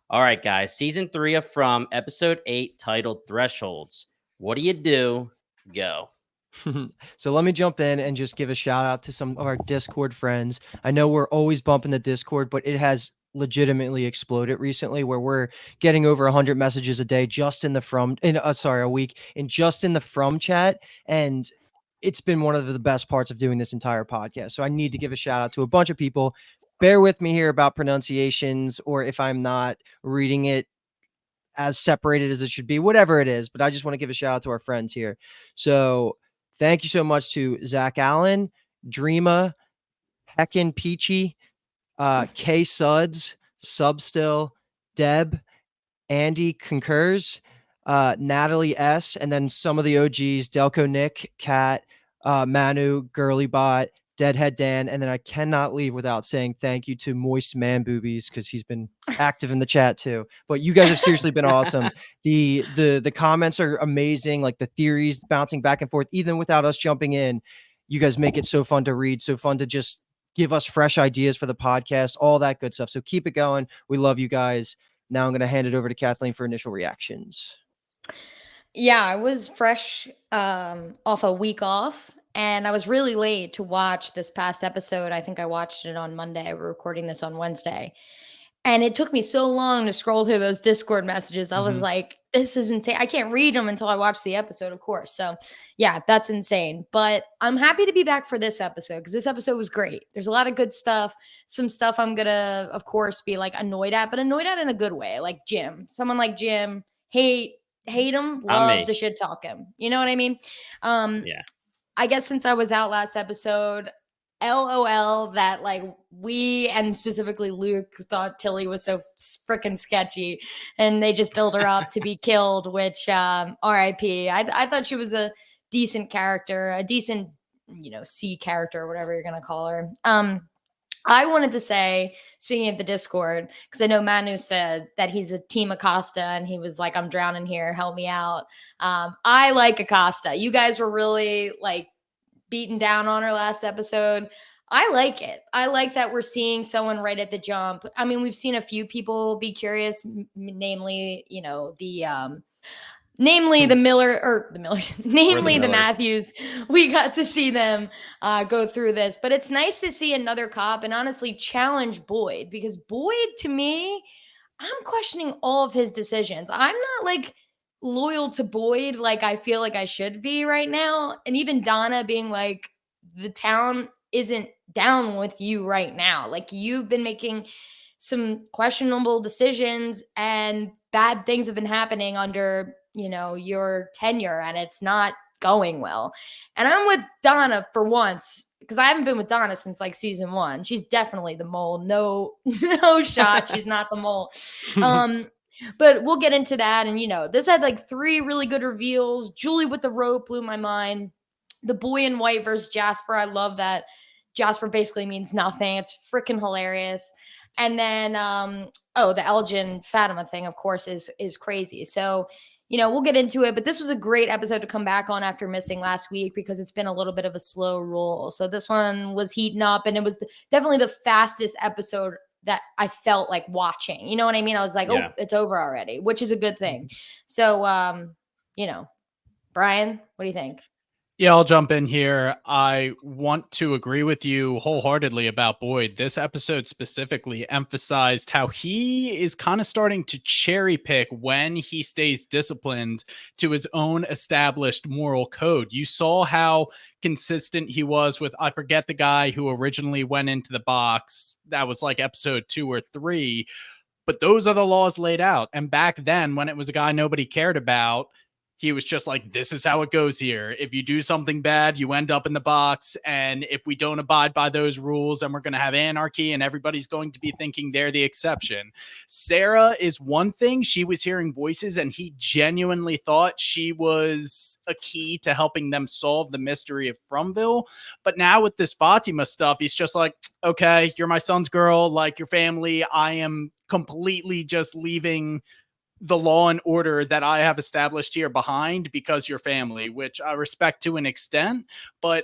All right, guys. Season 3 of From, episode 8, titled Thresholds. What do you do? Go. So let me jump in and just give a shout out to some of our Discord friends. I know we're always bumping the Discord, but it has legitimately exploded recently where we're getting over 100 messages a day just in the a week in just in the From chat, and it's been one of the best parts of doing this entire podcast. So I need to give a shout out to a bunch of people. Bear with me here about pronunciations or if I'm not reading it as separated as it should be, whatever it is. But I just want to give a shout out to our friends here. So thank you so much to Zach Allen, Dreama, Heckin Peachy, K Suds, Substill, Deb, Andy Concurs, Natalie S, and then some of the OGs, Delco Nick, Kat, Manu, Girlybot, Deadhead Dan, and then I cannot leave without saying thank you to Moist Man Boobies because he's been active in the chat too. But you guys have seriously been awesome. The comments are amazing, like the theories bouncing back and forth, even without us jumping in. You guys make it so fun to read, so fun to just give us fresh ideas for the podcast, all that good stuff. So keep it going. We love you guys. Now I'm going to hand it over to Kathleen for initial reactions. Yeah, I was fresh off a week off, and I was really late to watch this past episode. I think I watched it on Monday. We're recording this on Wednesday. And it took me so long to scroll through those Discord messages. I was like, this is insane. I can't read them until I watch the episode, of course. So, yeah, that's insane. But I'm happy to be back for this episode because this episode was great. There's a lot of good stuff. Some stuff I'm going to, of course, be like annoyed at, but annoyed at in a good way. Like Jim. Someone like Jim, hate him, love to shit talk him. You know what I mean? Yeah. I guess since I was out last episode, LOL that like we and specifically Luke thought Tilly was so freaking sketchy and they just build her up to be killed, which RIP. I thought she was a decent character, a decent, C character or whatever you're going to call her. I wanted to say, speaking of the Discord, because I know Manu said that he's a team Acosta and he was like, I'm drowning here, help me out. I like Acosta. You guys were really like beaten down on her last episode. I like it. I like that we're seeing someone right at the jump. I mean, we've seen a few people be curious, namely, namely the Matthews. We got to see them go through this, but it's nice to see another cop and honestly challenge Boyd, because Boyd, to me, I'm questioning all of his decisions. I'm not like loyal to Boyd like I feel like I should be right now. And even Donna being like, the town isn't down with you right now. Like, you've been making some questionable decisions and bad things have been happening under, your tenure, and it's not going well. And I'm with Donna for once, because I haven't been with Donna since like season 1. She's definitely the mole. No shot. She's not the mole. But we'll get into that. And, this had like 3 really good reveals. Julie with the rope blew my mind. The boy in white versus Jasper. I love that. Jasper basically means nothing. It's freaking hilarious. And then, the Elgin Fatima thing, of course, is crazy. So, we'll get into it, but this was a great episode to come back on after missing last week because it's been a little bit of a slow roll. So this one was heating up, and it was definitely the fastest episode that I felt like watching. You know what I mean? I was like, oh, it's over already, which is a good thing. So, Brian, what do you think? Yeah, I'll jump in here. I want to agree with you wholeheartedly about Boyd. This episode specifically emphasized how he is kind of starting to cherry pick when he stays disciplined to his own established moral code. You saw how consistent he was with, I forget the guy who originally went into the box. That was like episode 2 or 3. But those are the laws laid out. And back then, when it was a guy nobody cared about, he was just like, this is how it goes here. If you do something bad, you end up in the box. And if we don't abide by those rules, then we're going to have anarchy and everybody's going to be thinking they're the exception. Sarah is one thing. She was hearing voices and he genuinely thought she was a key to helping them solve the mystery of Fromville. But now with this Fatima stuff, he's just like, okay, you're my son's girl, like your family. I am completely just leaving the law and order that I have established here behind because you're family, which I respect to an extent, but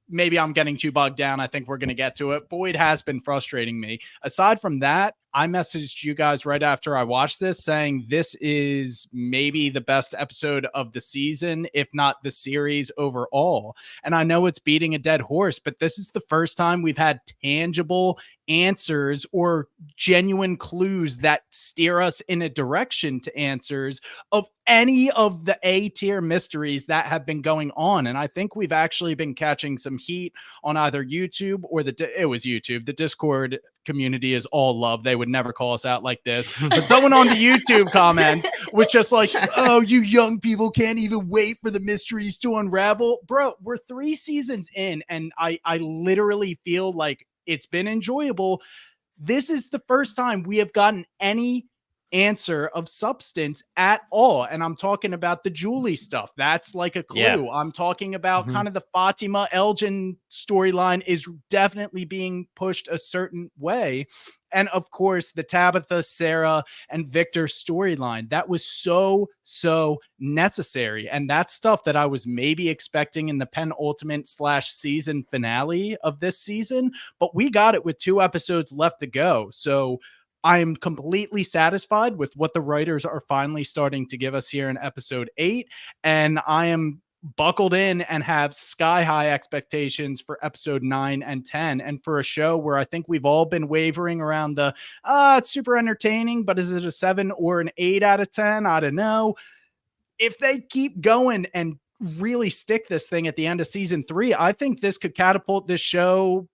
maybe I'm getting too bogged down. I think we're going to get to it. Boyd has been frustrating me. Aside from that, I messaged you guys right after I watched this saying this is maybe the best episode of the season, if not the series overall. And I know it's beating a dead horse, but this is the first time we've had tangible answers or genuine clues that steer us in a direction to answers of any of the A tier mysteries that have been going on. And I think we've actually been catching some heat on either YouTube or it was YouTube. The Discord community is all love. They would never call us out like this. But someone on the YouTube comments was just like, oh, you young people can't even wait for the mysteries to unravel. Bro, we're 3 seasons in, and I literally feel like it's been enjoyable. This is the first time we have gotten any answer of substance at all. And I'm talking about the Julie stuff. That's like a clue. Yeah. I'm talking about kind of the Fatima Elgin storyline is definitely being pushed a certain way. And of course, the Tabitha, Sarah, and Victor storyline that was so necessary. And that's stuff that I was maybe expecting in the penultimate / season finale of this season. But we got it with 2 episodes left to go. So I am completely satisfied with what the writers are finally starting to give us here in episode 8. And I am buckled in and have sky high expectations for episode 9 and 10. And for a show where I think we've all been wavering around the, it's super entertaining, but is it a 7 or an 8 out of 10? I don't know. If they keep going and really stick this thing at the end of season 3, I think this could catapult this show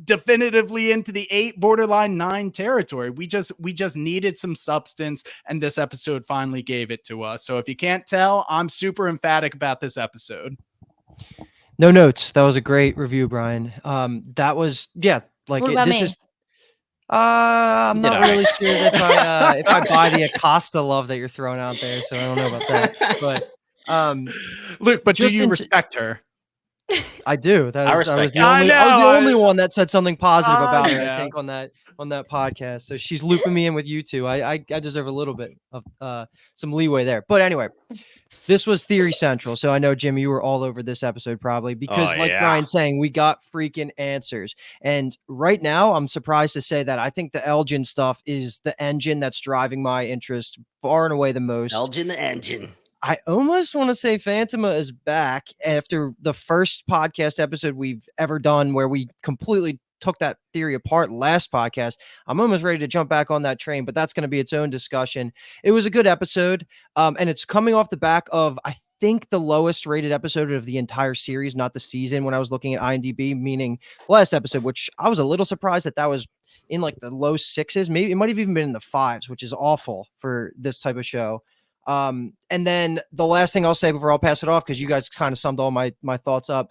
definitively into the 8 borderline 9 territory. We just needed some substance, and this episode finally gave it to us. So if you can't tell, I'm super emphatic about this episode. No notes. That was a great review, Brian. That was like What about this me? is I'm not really sure if I buy the Acosta love that you're throwing out there, so I don't know about that. But Luke, but do just you respect her? I do. I I was respect the it. only I I was the know. only one that said something positive about her, know. I think, on that podcast. So she's looping me in with you two. I deserve a little bit of some leeway there. But anyway, this was Theory Central. So I know, Jim, you were all over this episode probably because like Brian's saying, we got freaking answers. And right now, I'm surprised to say that I think the Elgin stuff is the engine that's driving my interest far and away the most. Elgin the engine. I almost want to say Fatima is back after the first podcast episode we've ever done where we completely took that theory apart last podcast. I'm almost ready to jump back on that train, but that's going to be its own discussion. It was a good episode, and it's coming off the back of, I think, the lowest rated episode of the entire series, not the season, when I was looking at IMDb, meaning last episode, which I was a little surprised that was in like the low 6s. Maybe it might have even been in the 5s, which is awful for this type of show. And then the last thing I'll say before I'll pass it off, because you guys kind of summed all my thoughts up.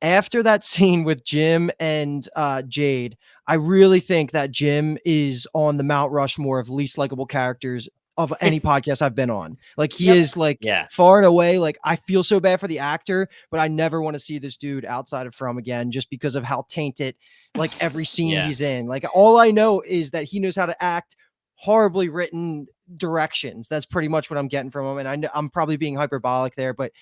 After that scene with Jim and Jade, I really think that Jim is on the Mount Rushmore of least likable characters of any podcast I've been on. Like he is like far and away. Like I feel so bad for the actor, but I never want to see this dude outside of From again, just because of how tainted like every scene he's in. Like all I know is that he knows how to act horribly written directions. That's pretty much what I'm getting from him. And I'm probably being hyperbolic there, but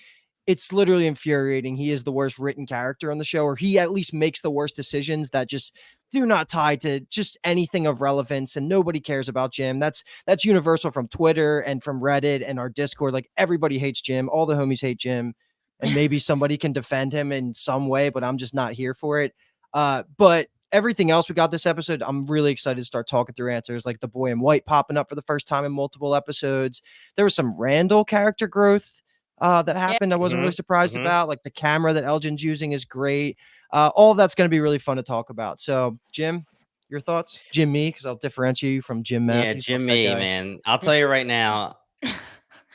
it's literally infuriating. He is the worst written character on the show, or he at least makes the worst decisions that just do not tie to just anything of relevance. And nobody cares about Jim. That's universal from Twitter and from Reddit and our Discord. Like everybody hates Jim. All the homies hate Jim, and maybe somebody can defend him in some way, but I'm just not here for it. But everything else we got this episode, I'm really excited to start talking through answers, like the boy in white popping up for the first time in multiple episodes. There was some Randall character growth that happened. I wasn't really surprised about. Like the camera that Elgin's using is great. All of that's going to be really fun to talk about. So, Jim, your thoughts? Jim me, because I'll differentiate you from Jim Matthews. Yeah, Jim me, man. I'll tell you right now,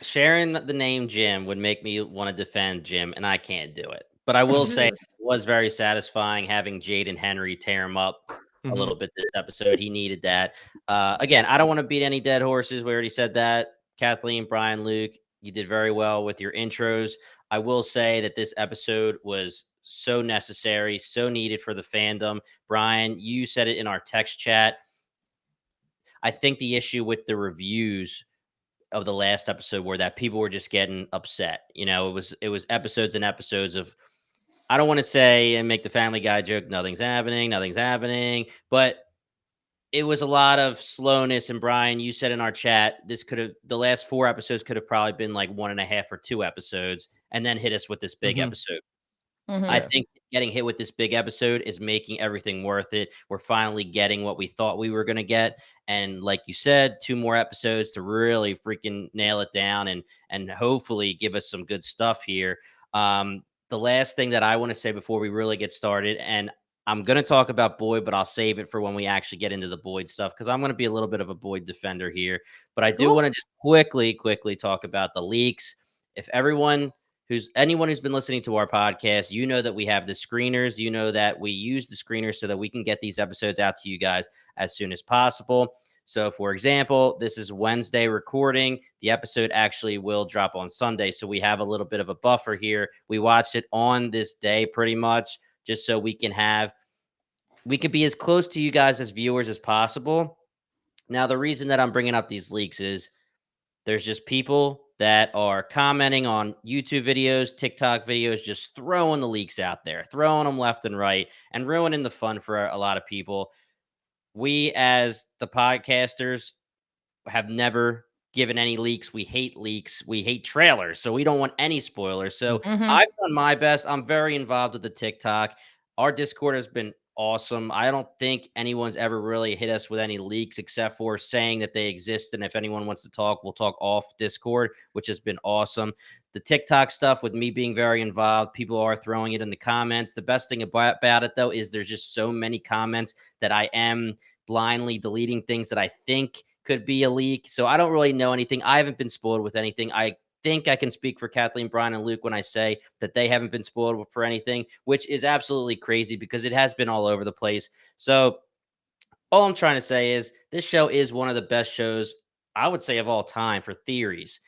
sharing the name Jim would make me want to defend Jim, and I can't do it. But I will say it was very satisfying having Jade and Henry tear him up a little bit this episode. He needed that. Again, I don't want to beat any dead horses. We already said that. Kathleen, Brian, Luke, you did very well with your intros. I will say that this episode was so necessary, so needed for the fandom. Brian, you said it in our text chat. I think the issue with the reviews of the last episode were that people were just getting upset. You know, it was episodes and episodes of, I don't want to say and make the Family Guy joke, nothing's happening, but it was a lot of slowness. And Brian, you said in our chat, the last 4 episodes could have probably been like 1.5 or 2 episodes, and then hit us with this big Mhm. episode. I Mhm. Yeah. think getting hit with this big episode is making everything worth it. We're finally getting what we thought we were going to get. And like you said, 2 more episodes to really freaking nail it down and hopefully give us some good stuff here. The last thing that I want to say before we really get started, and I'm going to talk about Boyd, but I'll save it for when we actually get into the Boyd stuff because I'm going to be a little bit of a Boyd defender here. But I do Cool. want to just quickly talk about the leaks. If anyone who's been listening to our podcast, you know that we have the screeners. You know that we use the screeners so that we can get these episodes out to you guys as soon as possible. So, for example, this is Wednesday recording. The episode actually will drop on Sunday. So, we have a little bit of a buffer here. We watched it on this day pretty much just so we could be as close to you guys as viewers as possible. Now, the reason that I'm bringing up these leaks is there's just people that are commenting on YouTube videos, TikTok videos, just throwing the leaks out there, throwing them left and right, and ruining the fun for a lot of people. We, as the podcasters, have never given any leaks. We hate leaks. We hate trailers. So we don't want any spoilers. So Mhm. I've done my best. I'm very involved with the TikTok. Our Discord has been awesome. I don't think anyone's ever really hit us with any leaks except for saying that they exist. And if anyone wants to talk, we'll talk off Discord, which has been awesome. The TikTok stuff with me being very involved, people are throwing it in the comments. The best thing about it, though, is there's just so many comments that I am blindly deleting things that I think could be a leak. So I don't really know anything. I haven't been spoiled with anything. I think I can speak for Kathleen, Brian, and Luke when I say that they haven't been spoiled for anything, which is absolutely crazy because it has been all over the place. So all I'm trying to say is this show is one of the best shows, I would say, of all time for theories.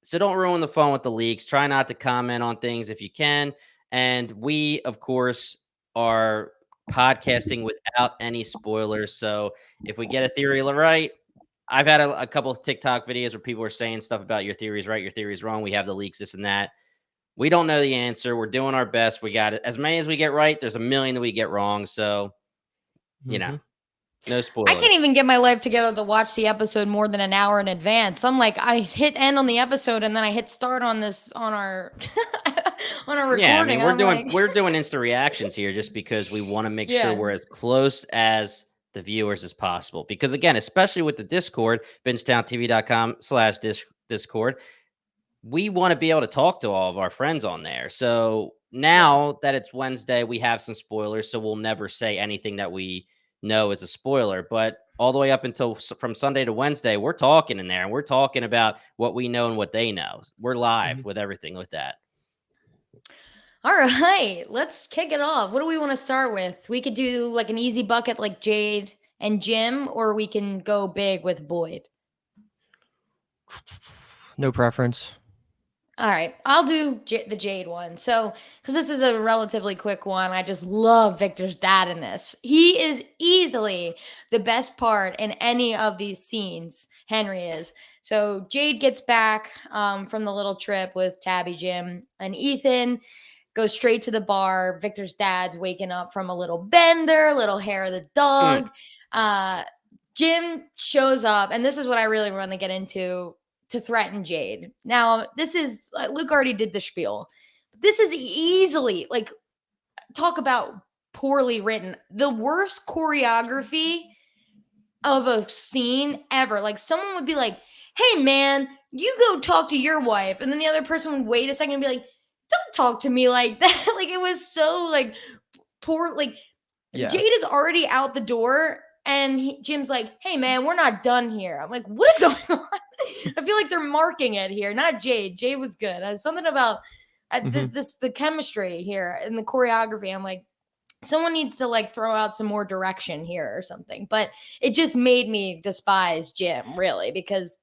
So don't ruin the fun with the leaks. Try not to comment on things if you can. And we, of course, are podcasting without any spoilers. So if we get a theory right, I've had a couple of TikTok videos where people are saying stuff about your theory is right, your theory is wrong. We have the leaks, this and that. We don't know the answer. We're doing our best. We got it. As many as we get right, there's a million that we get wrong. So, you know, Mhm. no I can't spoilers. even get my life together to watch the episode more than an hour in advance. I'm like, I hit end on the episode and then I hit start on this on our on our Yeah, I recording. mean, And I'm like, we're doing instant reactions here just because we want to make sure yeah, we're as close as the viewers as possible. Because again, especially with the Discord, BingetownTV.com/Discord, we want to be able to talk to all of our friends on there. So yeah. now that it's Wednesday, we have some spoilers, so we'll never say anything that we know is a spoiler. But all the way up until from Sunday to Wednesday, we're talking in there and we're talking about what we know and what they know. We're live Mhm. with everything with that. All right, let's kick it off. What do we want to start with? We could do like an easy bucket like Jade and Jim, or we can go big with Boyd. No preference. All right, I'll do the Jade one. So, because this is a relatively quick one, I just love Victor's dad in this. He is easily the best part in any of these scenes. Henry is. So, Jade gets back from the little trip with Tabby, Jim, and Ethan. Goes straight to the bar. Victor's dad's waking up from a little bender, little hair of the Mm. dog. Jim shows up, and this is what I really want to get into to threaten Jade. Now, this is Luke already did the spiel. This is easily like talk about poorly written. The worst choreography of a scene ever. Like someone would be like, "Hey man, you go talk to your wife." And then the other person would wait a second and be like, "Don't talk to me like that." Like it was so like poor like Yeah. Jade is already out the door and Jim's like, "Hey man, we're not done here." I'm like, "What is going on?" I feel like they're marking it here. Not Jade. Jade was good. Something about Mhm. the chemistry here and the choreography. I'm like, someone needs to like throw out some more direction here or something. But it just made me despise Jim really because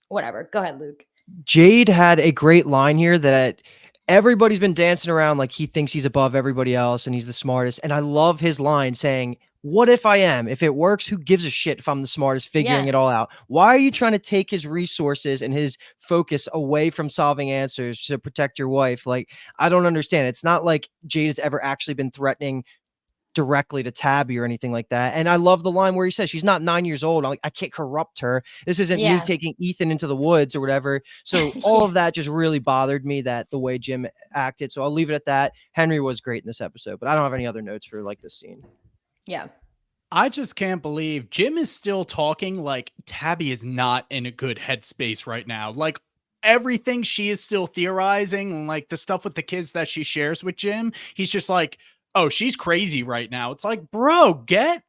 whatever. Go ahead, Luke. Jade had a great line here that everybody's been dancing around like he thinks he's above everybody else and he's the smartest. And I love his line saying, "What if I am? If it works, who gives a shit if I'm the smartest, figuring Yeah. it all out?" Why are you trying to take his resources and his focus away from solving answers to protect your wife? Like, I don't understand. It's not like Jade has ever actually been threatening directly to Tabby or anything like that. And I love the line where he says she's not 9 years old. I can't corrupt her. This isn't me taking Ethan into the woods or whatever. So all of that just really bothered me, that the way Jim acted. So I'll leave it at that. Henry was great in this episode, but I don't have any other notes for like this scene. Yeah. I just can't believe Jim is still talking like Tabby is not in a good headspace right now. Like everything she is still theorizing, like the stuff with the kids that she shares with Jim, he's just like, oh, she's crazy right now. It's like, bro, get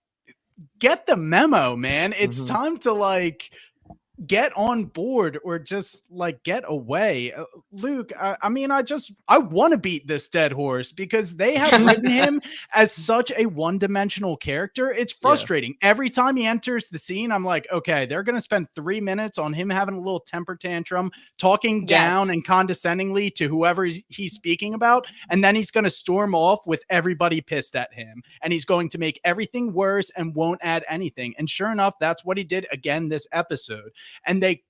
the memo, man. It's time to like get on board or just like get away. Luke, I mean, I want to beat this dead horse because they have written him as such a one-dimensional character. It's frustrating. Every time he enters the scene, I'm like, okay, they're going to spend 3 minutes on him having a little temper tantrum, talking down and condescendingly to whoever he's speaking about. And then he's going to storm off with everybody pissed at him. And he's going to make everything worse and won't add anything. And sure enough, that's what he did again this episode. And I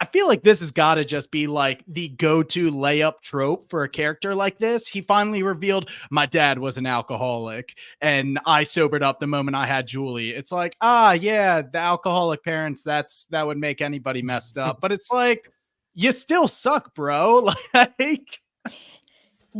feel like this has got to just be like the go-to layup trope for a character like this. He finally revealed my dad was an alcoholic and I sobered up the moment I had Julie. It's like, yeah, the alcoholic parents, that would make anybody messed up. But it's like, you still suck, bro. Like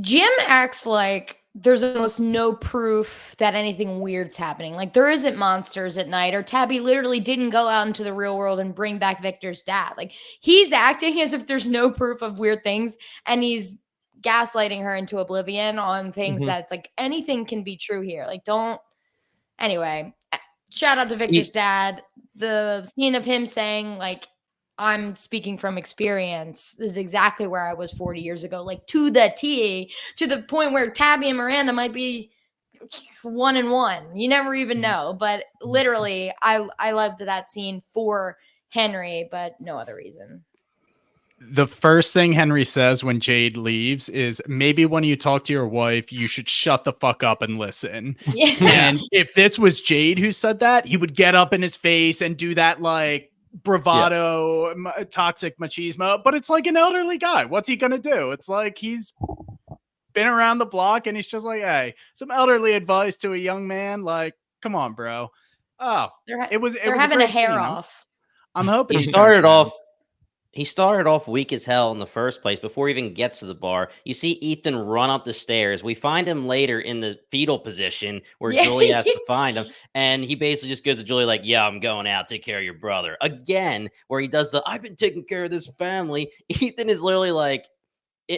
Jim acts like there's almost no proof that anything weird's happening. Like there isn't monsters at night, or Tabby literally didn't go out into the real world and bring back Victor's dad. Like he's acting as if there's no proof of weird things, and he's gaslighting her into oblivion on things that's like anything can be true here. Like anyway, shout out to Victor's dad. The scene of him saying like, I'm speaking from experience. This is exactly where I was 40 years ago, like to the T, to the point where Tabby and Miranda might be 1-1. You never even know. But literally, I loved that scene for Henry, but no other reason. The first thing Henry says when Jade leaves is, maybe when you talk to your wife, you should shut the fuck up and listen. Yeah. And if this was Jade who said that, he would get up in his face and do that like bravado, toxic machismo. But it's like an elderly guy. What's he gonna do? It's like he's been around the block and he's just like, hey, some elderly advice to a young man. Like, come on, bro. Oh, they're having a hair off. I'm hoping he started off weak as hell in the first place before he even gets to the bar. You see Ethan run up the stairs. We find him later in the fetal position where Julie has to find him. And he basically just goes to Julie like, yeah, I'm going out. Take care of your brother. Again, where he does I've been taking care of this family. Ethan is literally like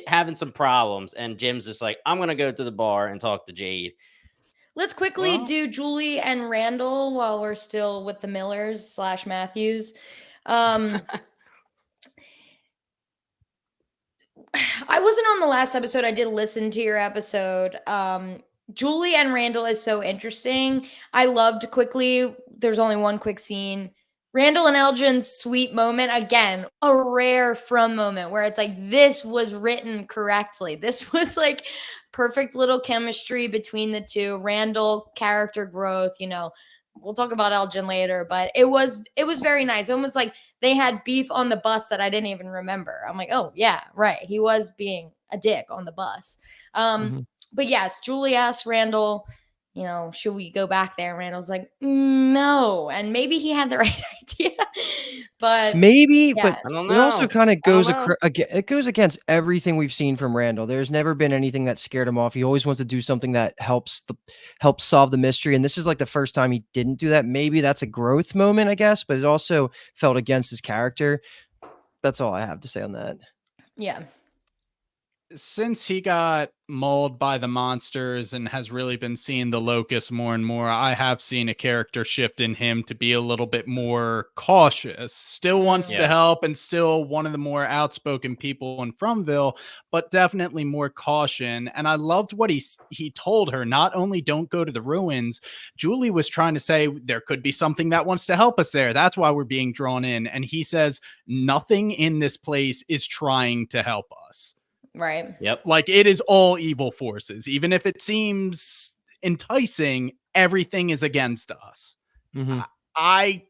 having some problems. And Jim's just like, I'm going to go to the bar and talk to Jade. Let's quickly do Julie and Randall while we're still with the Millers / Matthews. I wasn't on the last episode. I did listen to your episode. Julie and Randall is so interesting. I loved quickly. There's only one quick scene. Randall and Elgin's sweet moment. Again, a rare From moment where it's like, this was written correctly. This was like perfect little chemistry between the two. Randall, character growth, we'll talk about Elgin later, but it was very nice. Almost like they had beef on the bus that I didn't even remember. I'm like, oh yeah, right. He was being a dick on the bus. But yes, Julie asked Randall, should we go back there? And Randall's like, no. And maybe he had the right idea, but maybe, yeah. but it also kind of goes it goes against everything we've seen from Randall. There's never been anything that scared him off. He always wants to do something that helps solve the mystery. And this is like the first time he didn't do that. Maybe that's a growth moment, I guess, but it also felt against his character. That's all I have to say on that. Yeah. Since he got mauled by the monsters and has really been seeing the locust more and more, I have seen a character shift in him to be a little bit more cautious. Still wants to help and still one of the more outspoken people in Fromville, but definitely more caution. And I loved what he told her. Not only don't go to the ruins, Julie was trying to say there could be something that wants to help us there. That's why we're being drawn in. And he says nothing in this place is trying to help us. Right. Yep. Like it is all evil forces. Even if it seems enticing, everything is against us. I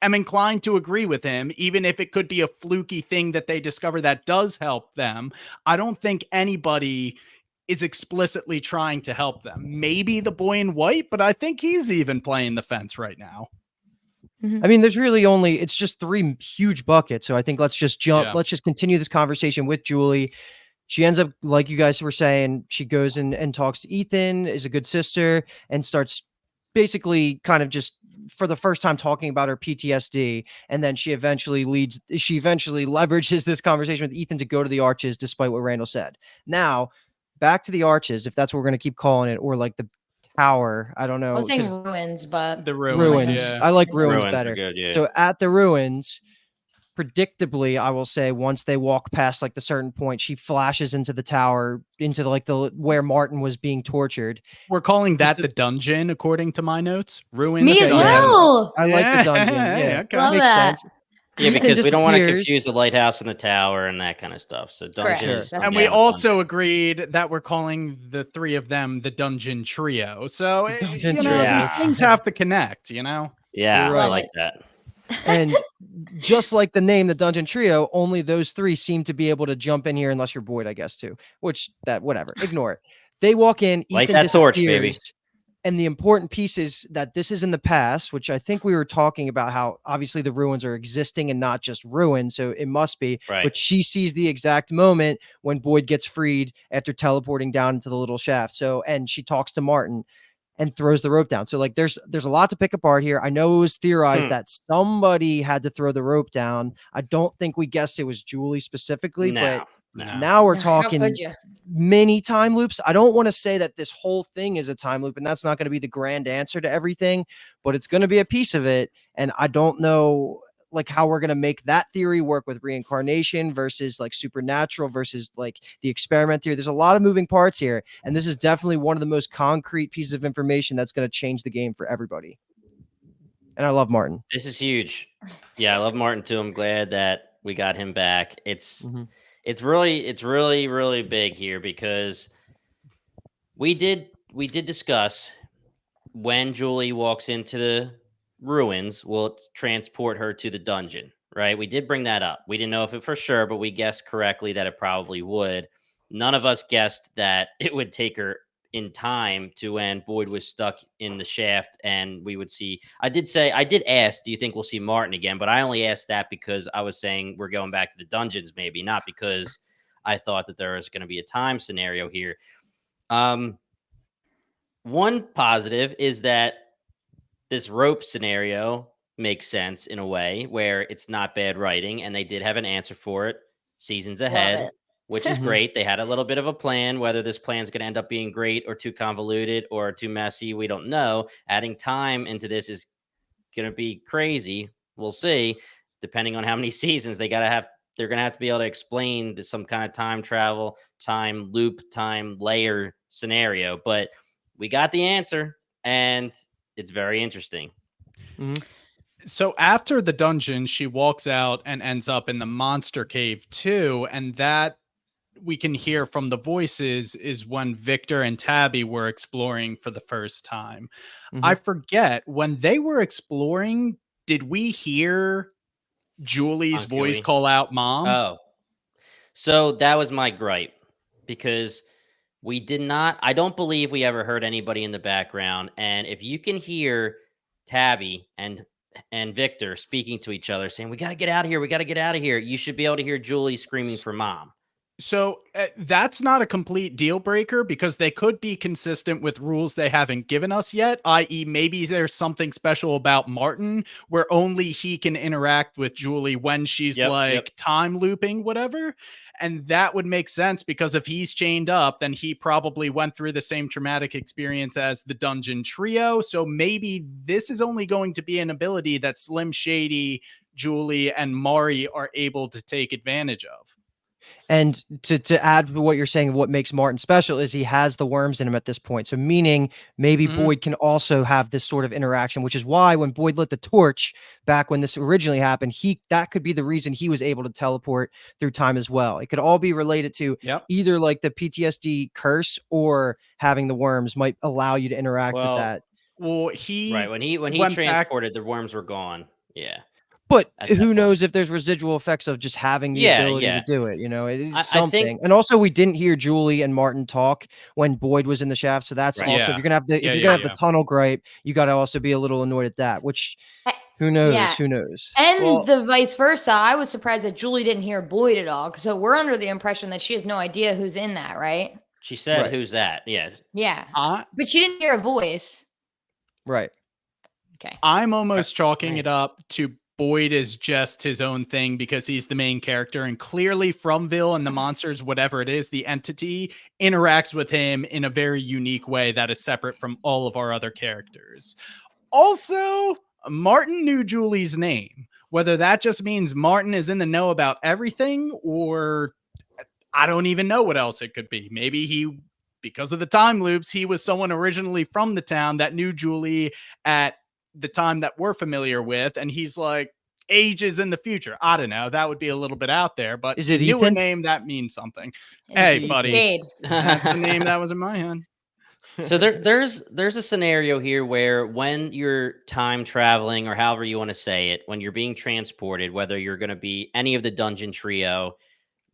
am inclined to agree with him, even if it could be a fluky thing that they discover that does help them. I don't think anybody is explicitly trying to help them. Maybe the boy in white, but I think he's even playing the fence right now. I mean, there's really it's just 3 huge buckets. So I think let's just jump. Yeah. Let's just continue this conversation with Julie. She ends up, like you guys were saying, she goes and talks to Ethan, is a good sister, and starts basically kind of just for the first time talking about her PTSD. And then she eventually leverages this conversation with Ethan to go to the Arches, despite what Randall said. Now, back to the Arches, if that's what we're going to keep calling it, or like the tower. I don't know. I was saying ruins, but The ruins. yeah. I like ruins Ruins are better. good, yeah. So at the ruins, predictably, I will say, once they walk past like the certain point, she flashes into the tower, into the where Martin was being tortured. We're calling that the dungeon, according to my notes. Ruins. me as dungeon. well. I like the dungeon. Yeah, okay. Love makes that. sense. Yeah, Ethan because we don't want to disappears. confuse the lighthouse and the tower and that kind of stuff. So Correct. dungeons. Sure. And Yeah, we the also agreed that we're calling the 3 of them the dungeon trio. So Dungeon you know, trio. these things have to connect, you know? Yeah, You're I right. like that. And just like the name, the Dungeon Trio, only those 3 seem to be able to jump in here, unless you're Boyd, I guess, too. Whatever, ignore it. They walk in, Light Ethan that disappears, torch, baby. and the important piece is that this is in the past, which I think we were talking about how obviously the ruins are existing and not just ruins, so it must be. Right. But she sees the exact moment when Boyd gets freed after teleporting down into the little shaft. So, and she talks to Martin and throws the rope down. So like there's a lot to pick apart here. I know it was theorized that somebody had to throw the rope down. I don't think we guessed it was Julie specifically, but now we're How talking could you? many time loops. I don't want to say that this whole thing is a time loop, and that's not going to be the grand answer to everything, but it's going to be a piece of it. And I don't know like how we're going to make that theory work with reincarnation versus like supernatural versus like the experiment theory. There's a lot of moving parts here, and this is definitely one of the most concrete pieces of information that's going to change the game for everybody. And I love Martin. This is huge. Yeah, I love Martin too. I'm glad that we got him back. It's really big here because we did discuss when Julie walks into the ruins, will it transport her to the dungeon, right? We did bring that up. We didn't know if it for sure, but we guessed correctly that it probably would. None of us guessed that it would take her in time to when Boyd was stuck in the shaft and we would see. I did ask, do you think we'll see Martin again? But I only asked that because I was saying we're going back to the dungeons, maybe, not because I thought that there was going to be a time scenario here. One positive is that this rope scenario makes sense in a way where it's not bad writing, and they did have an answer for it seasons ahead, which is great. They had a little bit of a plan. Whether this plan is going to end up being great or too convoluted or too messy, we don't know. Adding time into this is going to be crazy. We'll see. Depending on how many seasons they're going to have to be able to explain some kind of time travel, time loop, time layer scenario. But we got the answer, and it's very interesting. So after the dungeon, she walks out and ends up in the monster cave too. And that we can hear from the voices is when Victor and Tabby were exploring for the first time. I forget, when they were exploring, did we hear Julie's voice call out mom? Oh, so that was my gripe because we did not, I don't believe we ever heard anybody in the background. And if you can hear Tabby and Victor speaking to each other saying, we got to get out of here. We got to get out of here. You should be able to hear Julie screaming for mom. So that's not a complete deal breaker because they could be consistent with rules they haven't given us yet, i.e. maybe there's something special about Martin where only he can interact with Julie when she's time looping, whatever. And that would make sense because if he's chained up, then he probably went through the same traumatic experience as the Dungeon Trio. So maybe this is only going to be an ability that Slim Shady, Julie, and Mari are able to take advantage of. And to add to what you're saying, what makes Martin special is he has the worms in him at this point. So meaning maybe Boyd can also have this sort of interaction, which is why when Boyd lit the torch back when this originally happened, that could be the reason he was able to teleport through time as well. It could all be related to either like the PTSD curse or having the worms might allow you to interact with that. Well, when he transported, the worms were gone. Yeah. But at that who point. knows if there's residual effects of just having the Yeah, ability to yeah. do it, you know? It is I something. think And also we didn't hear Julie and Martin talk when Boyd was in the shaft, so that's Right. also if Yeah. you're gonna have the if Yeah, you're yeah, gonna have the yeah. tunnel gripe, you gotta also be a little annoyed at that, which Eh, who knows? Yeah. Who knows? And Well- the vice versa. I was surprised that Julie didn't hear Boyd at all. So we're under the impression that she has no idea who's in that, right? she said, Right. "Who's that?" Yeah. Yeah. I But she didn't hear a voice. Right. Okay. I'm almost chalking man. it up to Boyd is just his own thing because he's the main character, and clearly Fromville and the monsters, whatever it is, the entity interacts with him in a very unique way that is separate from all of our other characters. Also, Martin knew Julie's name. Whether that just means Martin is in the know about everything, or I don't even know what else it could be. Maybe he, because of the time loops, he was someone originally from the town that knew Julie at the time that we're familiar with, and he's like ages in the future. I don't know. That would be a little bit out there, but Is he it knew a Ethan? name that means something. And Hey, it's buddy. Jade. That's the name that was in my head. So there's a scenario here where when you're time traveling, or however you want to say it, when you're being transported, whether you're going to be any of the dungeon trio,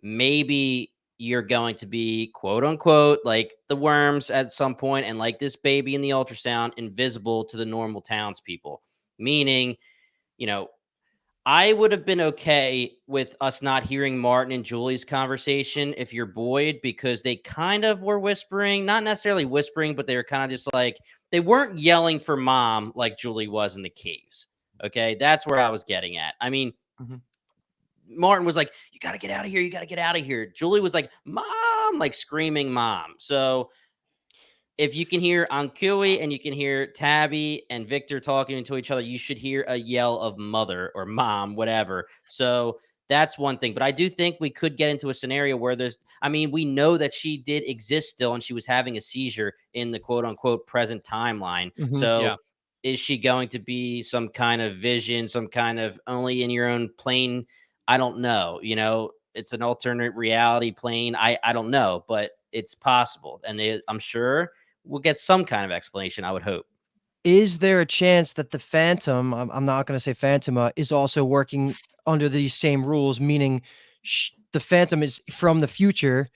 maybe you're going to be quote unquote like the worms at some point, and like this baby in the ultrasound, invisible to the normal townspeople. Meaning, you know, I would have been okay with us not hearing Martin and Julie's conversation if you're Boyd, because they kind of were whispering, not necessarily whispering, but they were kind of just like, they weren't yelling for mom like Julie was in the caves. Okay. That's where I was getting at. I mean, Mhm. Martin was like, "You got to get out of here. You got to get out of here." Julie was like, "Mom," like screaming mom. So if you can hear Ankui and you can hear Tabby and Victor talking to each other, you should hear a yell of mother or mom, whatever. So that's one thing. But I do think we could get into a scenario where I mean, we know that she did exist still and she was having a seizure in the quote unquote present timeline. Mhm. So Yeah. is she going to be some kind of vision, some kind of only in your own plane? I don't know. You know, it's an alternate reality plane. I don't know, but it's possible. And I'm sure we'll get some kind of explanation, I would hope. Is there a chance that the Phantom, I'm not gonna say Fatima, is also working under these same rules, meaning the Phantom is from the future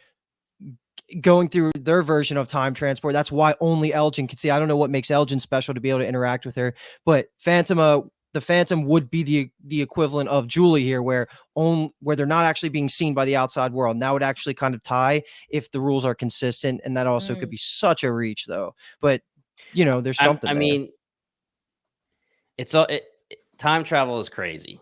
going through their version of time transport. That's why only Elgin can see. I don't know what makes Elgin special to be able to interact with her, but the Phantom would be the equivalent of Julie here, where they're not actually being seen by the outside world. And that would actually kind of tie if the rules are consistent, and that also could be such a reach, though. But you know, there's something I there. mean, it's all time travel is crazy.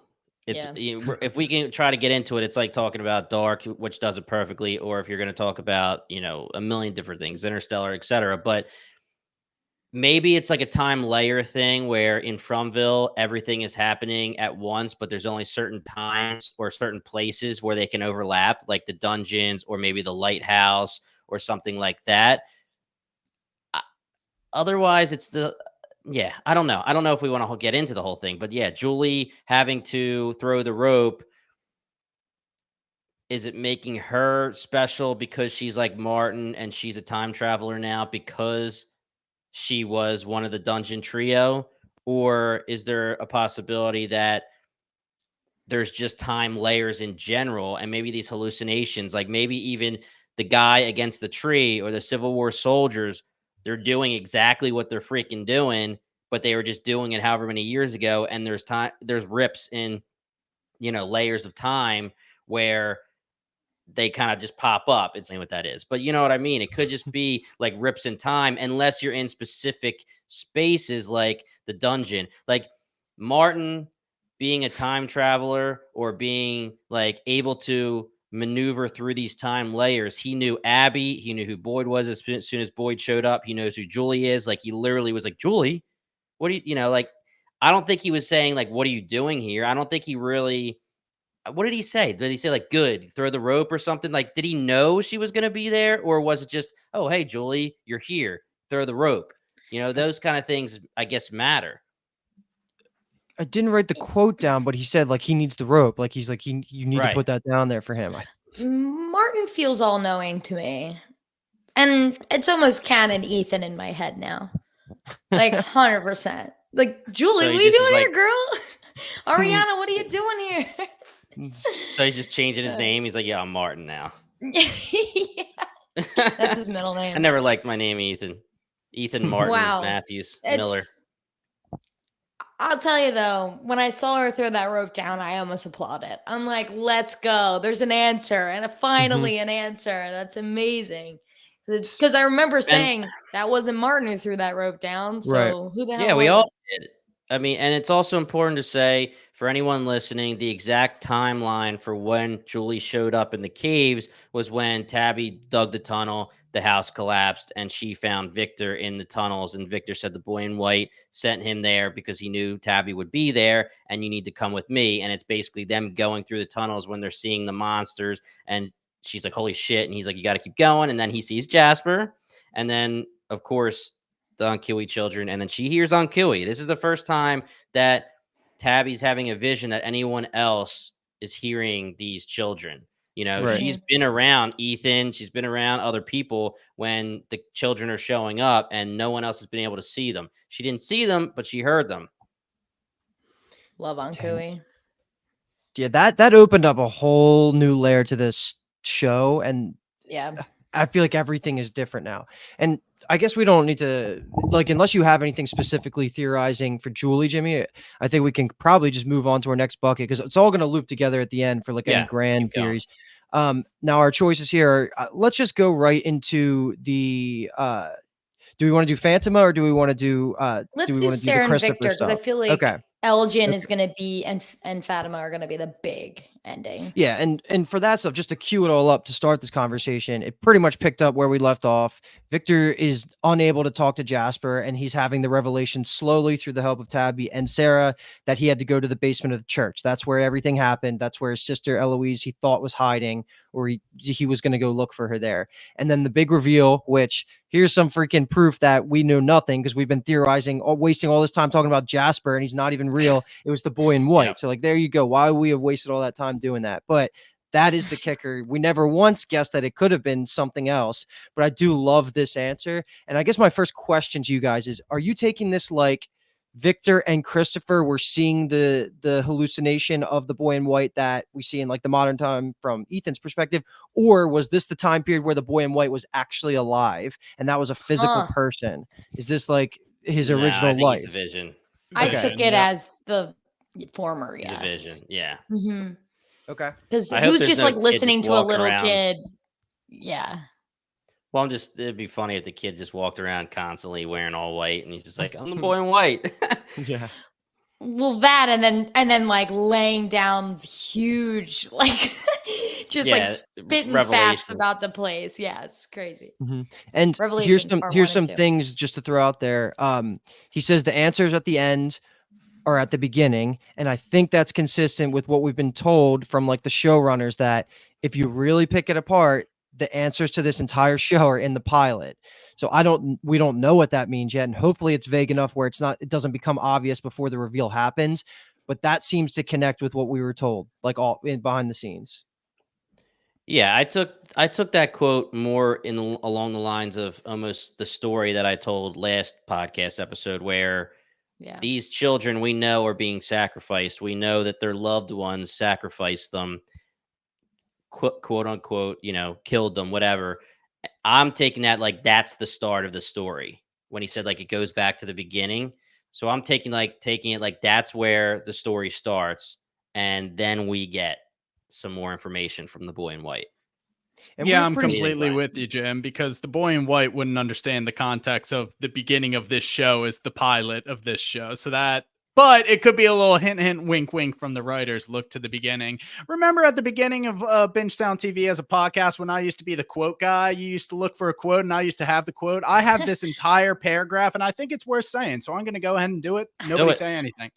It's Yeah. if we can try to get into it, it's like talking about Dark, which does it perfectly, or if you're going to talk about, you know, a million different things, Interstellar, etc. But maybe it's like a time layer thing where in Fromville everything is happening at once, but there's only certain times or certain places where they can overlap, like the dungeons or maybe the lighthouse or something like that. Otherwise, it's yeah, I don't know. I don't know if we want to get into the whole thing, but yeah, Julie having to throw the rope, is it making her special because she's like Martin and she's a time traveler now because she was one of the dungeon trio? Or is there a possibility that there's just time layers in general and maybe these hallucinations, like maybe even the guy against the tree or the Civil War soldiers, they're doing exactly what they're freaking doing, but they were just doing it however many years ago, and there's rips in, you know, layers of time where they kind of just pop up. It's what that is. But you know what I mean? It could just be like rips in time, unless you're in specific spaces like the dungeon. Like Martin being a time traveler or being like able to maneuver through these time layers. He knew Abby. He knew who Boyd was as soon as Boyd showed up. He knows who Julie is. Like he literally was like, Julie, what do you know, like, I don't think he was saying like, what are you doing here? I don't think he really, what did he say? Did he say like, good, throw the rope or something? Like, did he know she was going to be there? Or was it just, oh, hey, Julie, you're here, throw the rope? You know, those kind of things, I guess, matter. I didn't write the quote down, but he said like he needs the rope. Like he's like you need to Right. put that down there for him. Martin feels all knowing to me. And it's almost canon Ethan in my head now. Like 100%. Like, Julie, So what he are you just is doing like, here, girl? Ariana, what are you doing here? So he's just changing his name. He's like, yeah, I'm Martin now. Yeah, that's his middle name. I never liked my name, Ethan. Ethan Martin Wow. Matthews Miller. I'll tell you though, when I saw her throw that rope down, I almost applauded. I'm like, let's go. There's an answer, and finally an answer. That's amazing. Because I remember saying that wasn't Martin who threw that rope down. So who the hell Yeah, we was all it? did. I mean, and it's also important to say for anyone listening, the exact timeline for when Julie showed up in the caves was when Tabby dug the tunnel, the house collapsed, and she found Victor in the tunnels. And Victor said the boy in white sent him there because he knew Tabby would be there, and you need to come with me. And it's basically them going through the tunnels when they're seeing the monsters. And she's like, holy shit. And he's like, you got to keep going. And then he sees Jasper. And then, of course, the Ankiwi children, and then she hears Ankiwi. This is the first time that Tabby's having a vision that anyone else is hearing these children. You know, she's been around Ethan, she's been around other people when the children are showing up, and no one else has been able to see them. She didn't see them, but she heard them. Love Ankiwi. Yeah, that opened up a whole new layer to this show, and yeah, I feel like everything is different now. And I guess we don't need to, like, unless you have anything specifically theorizing for Julie, Jimmy, I think we can probably just move on to our next bucket because it's all going to loop together at the end for like any grand theories. Now our choices here are, let's just go right into the, do we want to do Fatima or do we want to do, let's do we do want to do Sarah the and Victor because I feel like Elgin is going to be, and Fatima are going to be the big ending. Yeah, and for that stuff, just to cue it all up to start this conversation, it pretty much picked up where we left off. Victor is unable to talk to Jasper, and he's having the revelation slowly through the help of Tabby and Sarah that he had to go to the basement of the church. That's where everything happened. That's where his sister Eloise he thought was hiding, or he was going to go look for her there. And then the big reveal, which here's some freaking proof that we know nothing because we've been theorizing, wasting all this time talking about Jasper, and he's not even real. It was the boy in white. So like, there you go. Why we have wasted all that time doing that? But that is the kicker. We never once guessed that it could have been something else, but I do love this answer. And I guess my first question to you guys is, are you taking this like Victor and Christopher were seeing the hallucination of the boy in white that we see in like the modern time from Ethan's perspective, or was this the time period where the boy in white was actually alive and that was a physical person? Is this like his original life? It's a vision. I took it as the former. It's a vision. Yeah. Mm-hmm. Okay. Because he was just like listening to a little kid. Yeah. Well, it'd be funny if the kid just walked around constantly wearing all white and he's just like, I'm the boy in white. Yeah. Well, that and then like laying down huge, like just like spitting facts about the place. Yeah, it's crazy. Mm-hmm. And here's some things just to throw out there. He says the answers at the end are at the beginning, and I think that's consistent with what we've been told from like the showrunners that if you really pick it apart, the answers to this entire show are in the pilot. So we don't know what that means yet, and hopefully it's vague enough where it doesn't become obvious before the reveal happens. But that seems to connect with what we were told, like all behind the scenes. Yeah, I took that quote more along the lines of almost the story that I told last podcast episode where these children we know are being sacrificed. We know that their loved ones sacrificed them, quote unquote, killed them, whatever. I'm taking that like that's the start of the story when he said like it goes back to the beginning. So I'm taking it like that's where the story starts, and then we get some more information from the boy in white. And yeah, I'm completely with you, Jim, because the boy in white wouldn't understand the context of the beginning of this show as the pilot of this show. But it could be a little hint, hint, wink, wink from the writers. Look to the beginning. Remember at the beginning of BingetownTV as a podcast when I used to be the quote guy? You used to look for a quote and I used to have the quote. I have this entire paragraph and I think it's worth saying. So I'm going to go ahead and do it. Nobody say anything.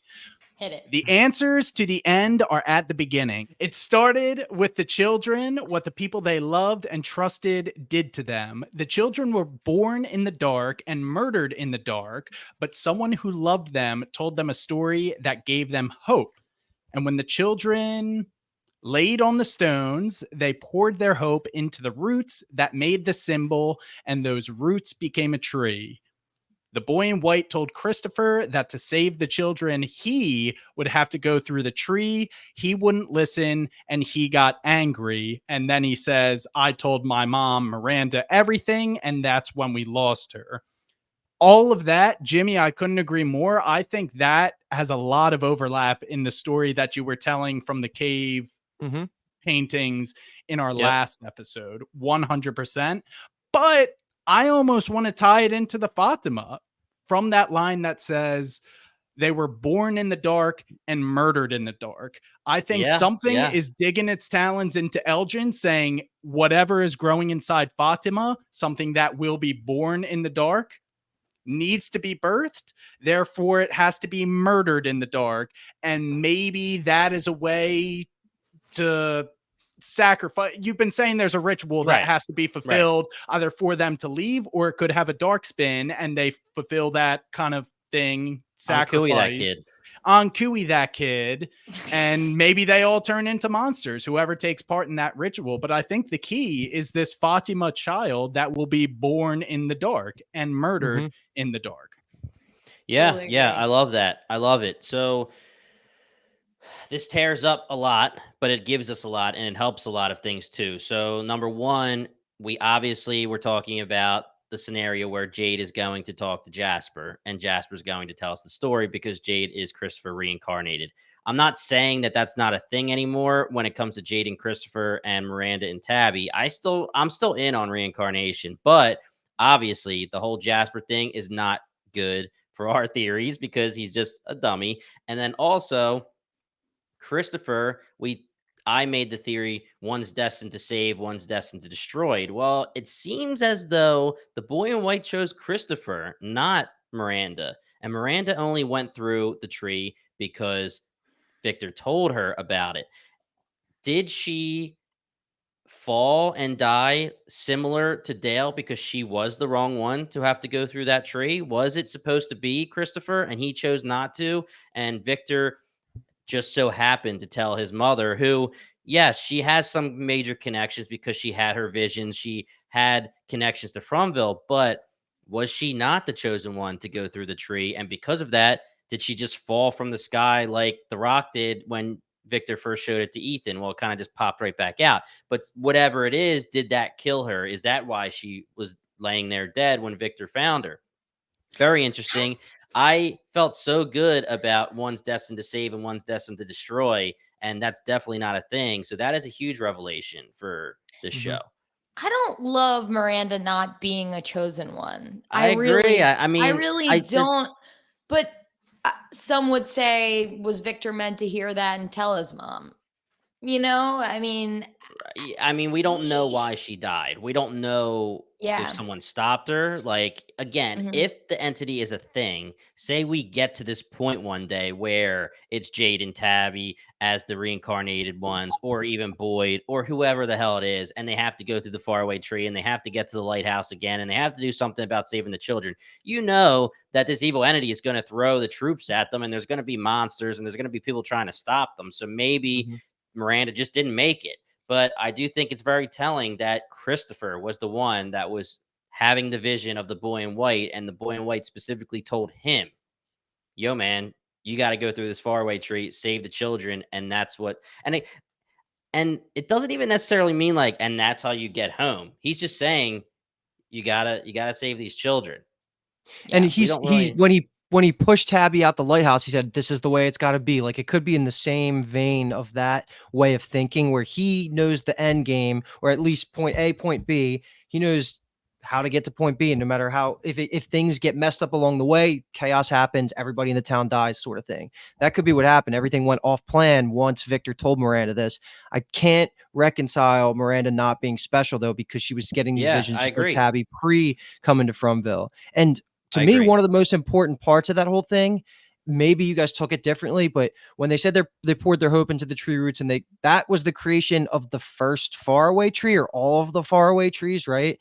Hit it. The answers to the end are at the beginning. It started with the children, what the people they loved and trusted did to them. The children were born in the dark and murdered in the dark, but someone who loved them told them a story that gave them hope. And when the children laid on the stones, they poured their hope into the roots that made the symbol, and those roots became a tree. The boy in white told Christopher that to save the children, he would have to go through the tree. He wouldn't listen and he got angry. And then he says, I told my mom, Miranda, everything. And that's when we lost her. All of that, Jimmy, I couldn't agree more. I think that has a lot of overlap in the story that you were telling from the cave paintings in our last episode, 100%. But I almost want to tie it into the Fatima from that line that says they were born in the dark and murdered in the dark. I think something is digging its talons into Elgin, saying whatever is growing inside Fatima, something that will be born in the dark, needs to be birthed. Therefore, it has to be murdered in the dark. And maybe that is a way to sacrifice. You've been saying there's a ritual that has to be fulfilled either for them to leave, or it could have a dark spin and they fulfill that kind of thing, sacrifice on Kui, that kid, and maybe they all turn into monsters, whoever takes part in that ritual. But I think the key is this Fatima child that will be born in the dark and murdered in the dark. Totally I love that. I love it. So this tears up a lot, but it gives us a lot and it helps a lot of things too. So number one, we obviously were talking about the scenario where Jade is going to talk to Jasper and Jasper's going to tell us the story because Jade is Christopher reincarnated. I'm not saying that that's not a thing anymore when it comes to Jade and Christopher and Miranda and Tabby. I'm still in on reincarnation, but obviously the whole Jasper thing is not good for our theories because he's just a dummy. And then also Christopher, I made the theory one's destined to save, one's destined to destroy. Well, it seems as though the boy in white chose Christopher, not Miranda. And Miranda only went through the tree because Victor told her about it. Did she fall and die similar to Dale because she was the wrong one to have to go through that tree? Was it supposed to be Christopher and he chose not to? And Victor just so happened to tell his mother, who, yes, she has some major connections because she had her visions. She had connections to Fromville, but was she not the chosen one to go through the tree? And because of that, did she just fall from the sky like The Rock did when Victor first showed it to Ethan? Well, it kind of just popped right back out. But whatever it is, did that kill her? Is that why she was laying there dead when Victor found her? Very interesting. I felt so good about one's destined to save and one's destined to destroy, and that's definitely not a thing. So that is a huge revelation for this show. I don't love Miranda not being a chosen one. I agree. I mean, I really don't. But some would say, was Victor meant to hear that and tell his mom? You know, I mean, we don't know why she died. We don't know if someone stopped her. Like, again, if the entity is a thing, say we get to this point one day where it's Jade and Tabby as the reincarnated ones, or even Boyd, or whoever the hell it is, and they have to go through the faraway tree and they have to get to the lighthouse again and they have to do something about saving the children. You know that this evil entity is going to throw the troops at them and there's going to be monsters and there's going to be people trying to stop them. So maybe Miranda just didn't make it. But I do think it's very telling that Christopher was the one that was having the vision of the boy in white, and the boy in white specifically told him, yo, man, you got to go through this faraway tree, save the children. And that's what, and it doesn't even necessarily mean like, and that's how you get home. He's just saying, you gotta save these children. And when he pushed Tabby out the lighthouse, he said, this is the way it's got to be. Like, it could be in the same vein of that way of thinking where he knows the end game, or at least point A, point B. He knows how to get to point B. And no matter how, if things get messed up along the way, chaos happens, everybody in the town dies, sort of thing. That could be what happened. Everything went off plan once Victor told Miranda this. I can't reconcile Miranda not being special, though, because she was getting these visions just like Tabby pre coming to Fromville. And to me, one of the most important parts of that whole thing, maybe you guys took it differently, but when they said they poured their hope into the tree roots, and that was the creation of the first faraway tree, or all of the faraway trees, right?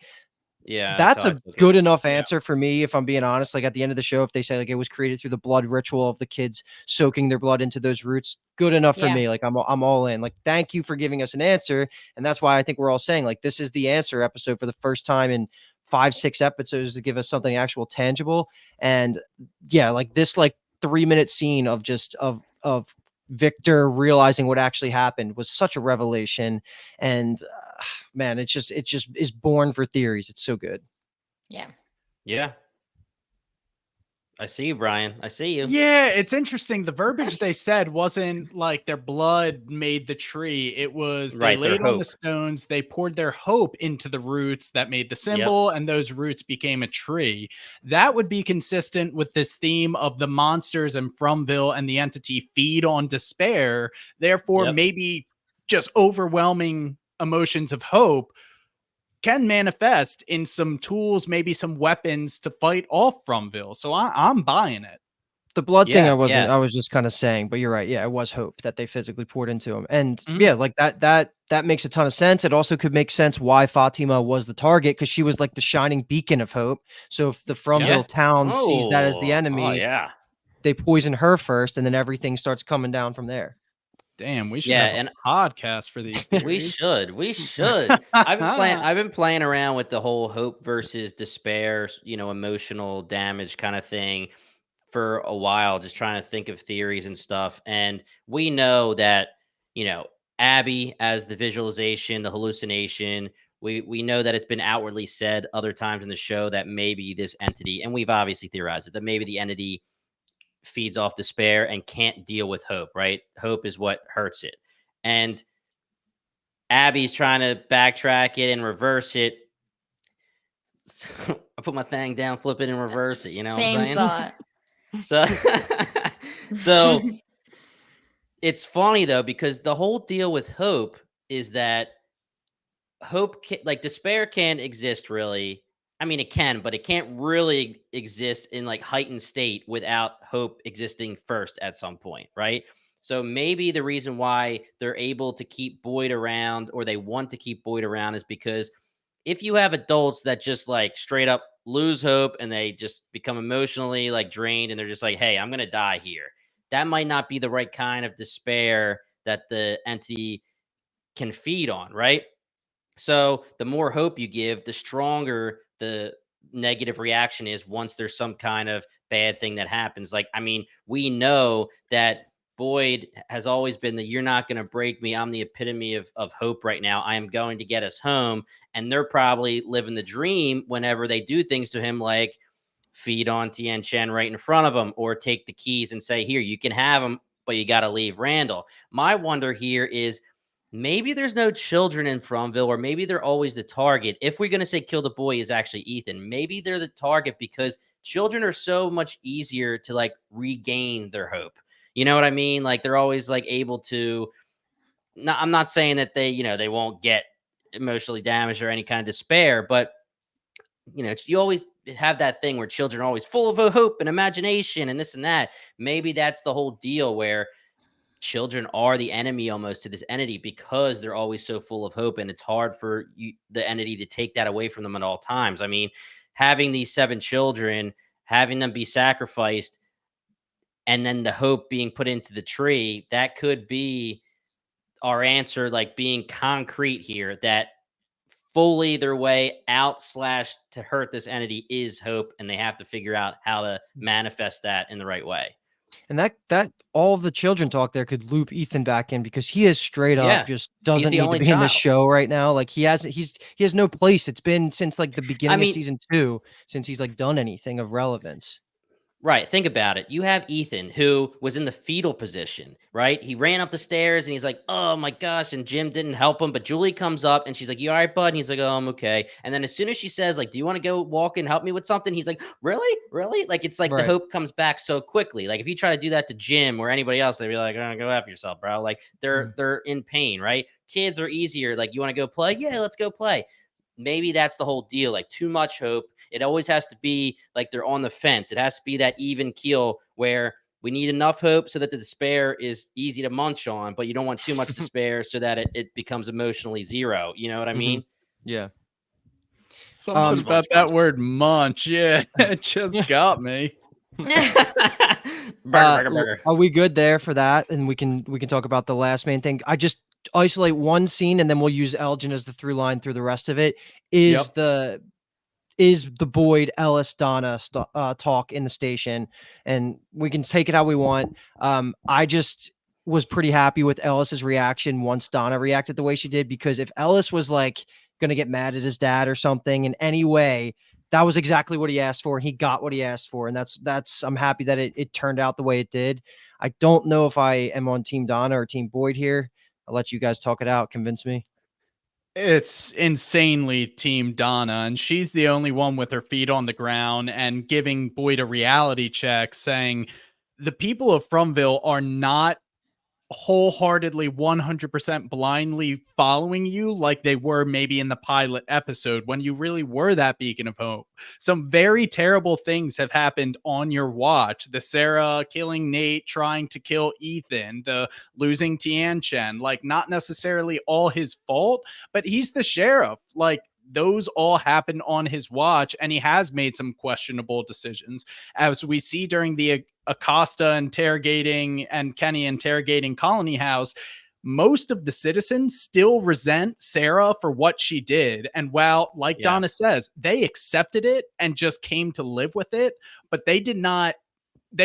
Yeah, that's a good enough answer for me, if I'm being honest. Like, at the end of the show, if they say like it was created through the blood ritual of the kids soaking their blood into those roots, good enough for me. Like, I'm all in. Like, thank you for giving us an answer, and that's why I think we're all saying like this is the answer episode for the first time in 5-6 episodes to give us something actual tangible. And yeah, like this 3-minute scene of just of Victor realizing what actually happened was such a revelation. And man, it just is born for theories. It's so good. Yeah. Yeah. I see you, Brian. I see you. Yeah, it's interesting. The verbiage they said wasn't like their blood made the tree. It was they Right, their laid on the hope. stones, they poured their hope into the roots that made the symbol, and those roots became a tree. That would be consistent with this theme of the monsters in Fromville and the entity feed on despair. Therefore, Yep. maybe just overwhelming emotions of hope can manifest in some tools, maybe some weapons to fight off Fromville. So I'm buying it. The blood thing, Yeah, yeah. I was just kind of saying, but you're right. Yeah, it was hope that they physically poured into him. And Mhm. yeah, like that makes a ton of sense. It also could make sense why Fatima was the target, because she was like the shining beacon of hope. So if the Fromville town sees that as the Oh, enemy, yeah. they poison her first, and then everything starts coming down from there. Damn, we should Yeah, have a and podcast for these theories. we should. I've been playing around with the whole hope versus despair, emotional damage kind of thing for a while, just trying to think of theories and stuff. And we know that, Abby as the visualization, the hallucination, we know that it's been outwardly said other times in the show that maybe this entity, and we've obviously theorized it, that maybe the entity feeds off despair and can't deal with hope, right? Hope is what hurts it. And Abby's trying to backtrack it and reverse it. I put my thing down, flip it and reverse it. You know what I'm Same saying? thought. So, so it's funny though, because the whole deal with hope is that like despair can't exist really. I mean, it can, but it can't really exist in like heightened state without hope existing first at some point, right? So maybe the reason why they're able to keep Boyd around, or they want to keep Boyd around, is because if you have adults that just like straight up lose hope and they just become emotionally like drained and they're just like, hey, I'm going to die here, that might not be the right kind of despair that the entity can feed on, right? So the more hope you give, the stronger the negative reaction is once there's some kind of bad thing that happens. Like, I mean, we know that Boyd has always been the "you're not going to break me. I'm the epitome of hope right now. I am going to get us home." And they're probably living the dream whenever they do things to him, like feed on Tien Chen right in front of him, or take the keys and say, "Here, you can have them, but you got to leave Randall." My wonder here is, maybe there's no children in Fromville, or maybe they're always the target. If we're going to say kill the boy is actually Ethan, maybe they're the target because children are so much easier to like regain their hope. You know what I mean? Like they're always like able to. No, I'm not saying that they won't get emotionally damaged or any kind of despair, but you always have that thing where children are always full of hope and imagination and this and that. Maybe that's the whole deal, where children are the enemy almost to this entity because they're always so full of hope, and it's hard for the entity to take that away from them at all times. I mean, having these 7 children, having them be sacrificed, and then the hope being put into the tree, that could be our answer, like being concrete here, that fully their way out slash to hurt this entity is hope, and they have to figure out how to manifest that in the right way. And that all of the children talk there could loop Ethan back in, because he is straight up Yeah, just he's doesn't the need to only be in this child. show right now. Like he has no place. It's been since like the I beginning of mean, season 2 since he's like done anything of relevance. right. Think about it. You have Ethan, who was in the fetal position, right? He ran up the stairs and he's like, oh my gosh. And Jim didn't help him. But Julie comes up and she's like, you all right, bud? And he's like, oh, I'm okay. And then as soon as she says, like, do you want to go walk and help me with something? He's like, really? Really? Like, it's like the Right. hope comes back so quickly. Like, if you try to do that to Jim or anybody else, they'd be like, oh, go after yourself, bro. Like, they're in pain, right? Kids are easier. Like, you want to go play? Yeah, let's go play. Maybe that's the whole deal. Like, too much hope. It always has to be like they're on the fence. It has to be that even keel where we need enough hope so that the despair is easy to munch on, but you don't want too much despair so that it becomes emotionally zero. You know what I mean? Yeah. Something Munch, about munch, that munch. word munch. Yeah, it just got me. Burger, burger. Are we good there for that? And we can talk about the last main thing. I just isolate one scene and then we'll use Elgin as the through line through the rest of it. Is is the Boyd, Ellis, Donna talk in the station, and we can take it how we want. I just was pretty happy with Ellis's reaction once Donna reacted the way she did, because if Ellis was like going to get mad at his dad or something in any way, that was exactly what he asked for. And he got what he asked for. And I'm happy that it turned out the way it did. I don't know if I am on Team Donna or Team Boyd here. I'll let you guys talk it out. Convince me. It's insanely Team Donna, and she's the only one with her feet on the ground and giving Boyd a reality check, saying the people of Fromville are not wholeheartedly 100% blindly following you like they were maybe in the pilot episode when you really were that beacon of hope. Some very terrible things have happened on your watch. The Sarah killing Nate, trying to kill Ethan, the losing Tian Chen, like not necessarily all his fault, but he's the sheriff. Like those all happened on his watch, and he has made some questionable decisions, as we see during the Acosta interrogating and Kenny interrogating Colony House. Most of the citizens still resent Sarah for what she did. And while, like Donna says, they accepted it and just came to live with it, but they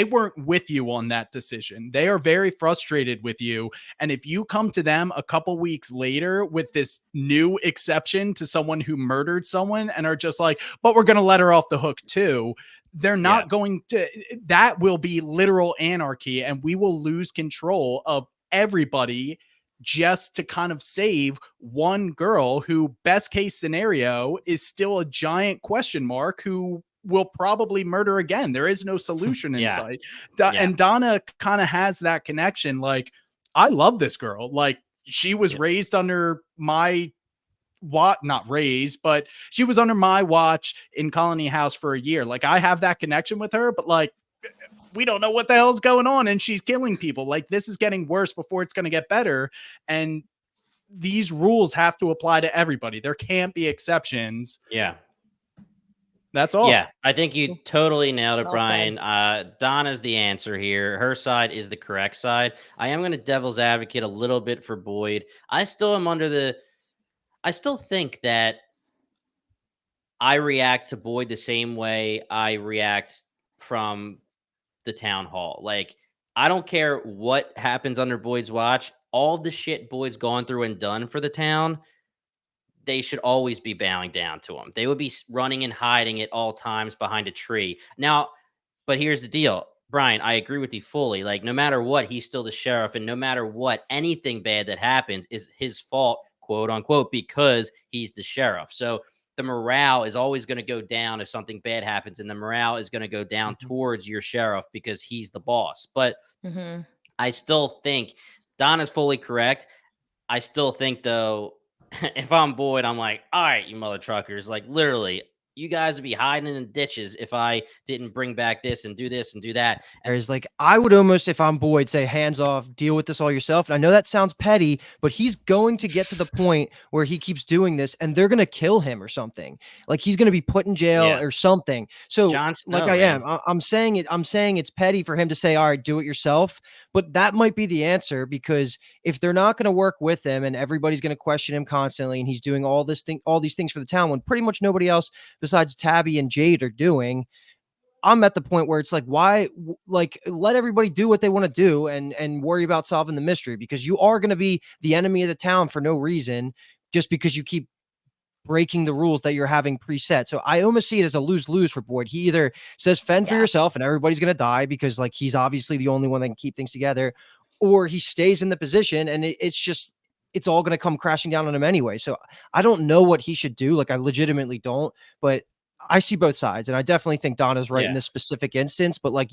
weren't with you on that decision. They are very frustrated with you. And if you come to them a couple weeks later with this new exception to someone who murdered someone and are just like, but we're going to let her off the hook too, they're not going to, that will be literal anarchy, and we will lose control of everybody just to kind of save one girl who, best case scenario, is still a giant question mark, who will probably murder again. There is no solution in sight. And Donna kind of has that connection. Like, I love this girl. Like, she was raised under my not raised, but she was under my watch in Colony House for a year. Like, I have that connection with her, but like, we don't know what the hell's going on, and she's killing people. Like, this is getting worse before it's going to get better. And these rules have to apply to everybody. There can't be exceptions. Yeah. That's all. Yeah, I think you totally nailed it, Well Brian. Donna's the answer here. Her side is the correct side. I am going to devil's advocate a little bit for Boyd. I still think that I react to Boyd the same way I react from the town hall. Like, I don't care what happens under Boyd's watch. All the shit Boyd's gone through and done for the town, they should always be bowing down to him. They would be running and hiding at all times behind a tree. Now, but here's the deal, Brian, I agree with you fully. Like, no matter what, he's still the sheriff, and no matter what, anything bad that happens is his fault, quote unquote, because he's the sheriff. So the morale is always going to go down if something bad happens, and the morale is going to go down towards your sheriff because he's the boss. But I still think Donna's fully correct. I still think, though, if I'm Boyd, I'm like, all right, you mother truckers, like, literally, you guys would be hiding in ditches if I didn't bring back this and do that. Whereas, like, I would almost, if I'm Boyd, say, hands off, deal with this all yourself. And I know that sounds petty, but he's going to get to the point where he keeps doing this and they're going to kill him or something. Like, he's going to be put in jail or something. So, Jon Snow, like, I'm saying it's petty for him to say, all right, do it yourself. But that might be the answer, because if they're not going to work with him and everybody's going to question him constantly, and he's doing all these things for the town when pretty much nobody else besides Tabby and Jade are doing, I'm at the point where it's like, why, like, let everybody do what they want to do and worry about solving the mystery, because you are going to be the enemy of the town for no reason, just because you keep breaking the rules that you're having preset. So I almost see it as a lose-lose for Boyd. He either says fend for yourself and everybody's going to die because, like, he's obviously the only one that can keep things together, or he stays in the position and it's all going to come crashing down on him anyway. So I don't know what he should do. Like, I legitimately don't, but I see both sides, and I definitely think Donna's right in this specific instance. But, like,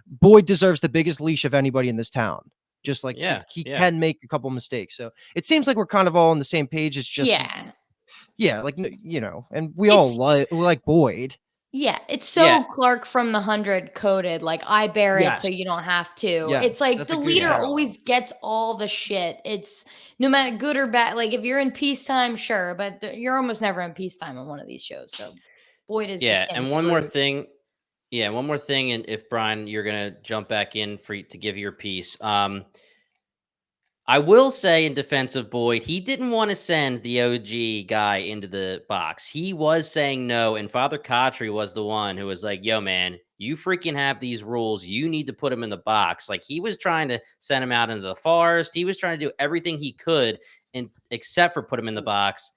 Boyd deserves the biggest leash of anybody in this town. Just like he can make a couple mistakes. So it seems like we're kind of all on the same page. It's just like, you know, and we all like Boyd. Yeah, it's so Clark from the 100 coded. Like, I bear it so you don't have to. It's like the leader always gets all the shit. It's no matter good or bad. Like, if you're in peacetime, sure, but you're almost never in peacetime on one of these shows. So Boyd is just and one more thing. Yeah, one more thing, and if Brian, you're gonna jump back in to give your piece. I will say in defense of Boyd, he didn't want to send the OG guy into the box. He was saying no, and Father Kotri was the one who was like, "Yo, man, you freaking have these rules. You need to put him in the box." Like he was trying to send him out into the forest. He was trying to do everything he could, and except for put him in the box.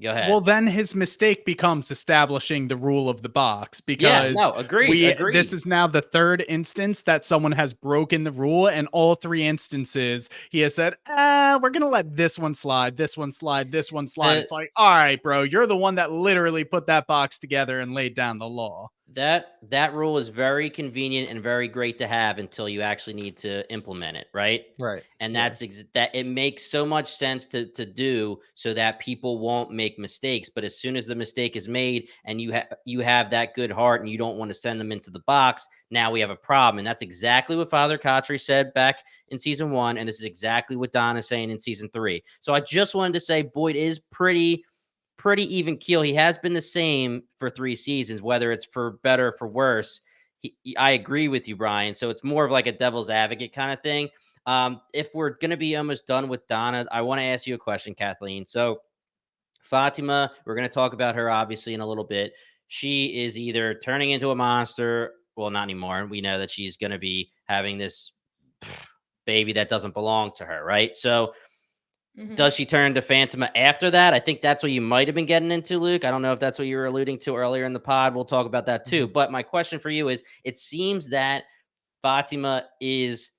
Go Well, ahead. then his mistake becomes establishing the rule of the box Yeah, because no, agreed, this agreed. is now the third instance that someone has broken the rule, and all three instances he has said, we're gonna let this one slide, this one slide, this one slide. The It's like, all right, bro, you're the one that literally put that box together and laid down the law. that rule is very convenient and very great to have until you actually need to implement it, right? Right. And Yeah. that it makes so much sense to do so that people won't make mistakes. But as soon as the mistake is made and you have that good heart and you don't want to send them into the box, now we have a problem. And that's exactly what Father Kotri said back in season 1, and this is exactly what Don is saying in season 3. So I just wanted to say Boyd is pretty even keel. He has been the same for 3 seasons, whether it's for better or for worse. I agree with you, Brian. So it's more of like a devil's advocate kind of thing. If we're going to be almost done with Donna, I want to ask you a question, Kathleen. So Fatima, we're going to talk about her obviously in a little bit. She is either turning into a monster. Well, not anymore. We know that she's going to be having this baby that doesn't belong to her, right? So Mhm. does she turn to Fatima after that? I think that's what you might have been getting into, Luke. I don't know if that's what you were alluding to earlier in the pod. We'll talk about that too. Mhm. But my question for you is it seems that Fatima is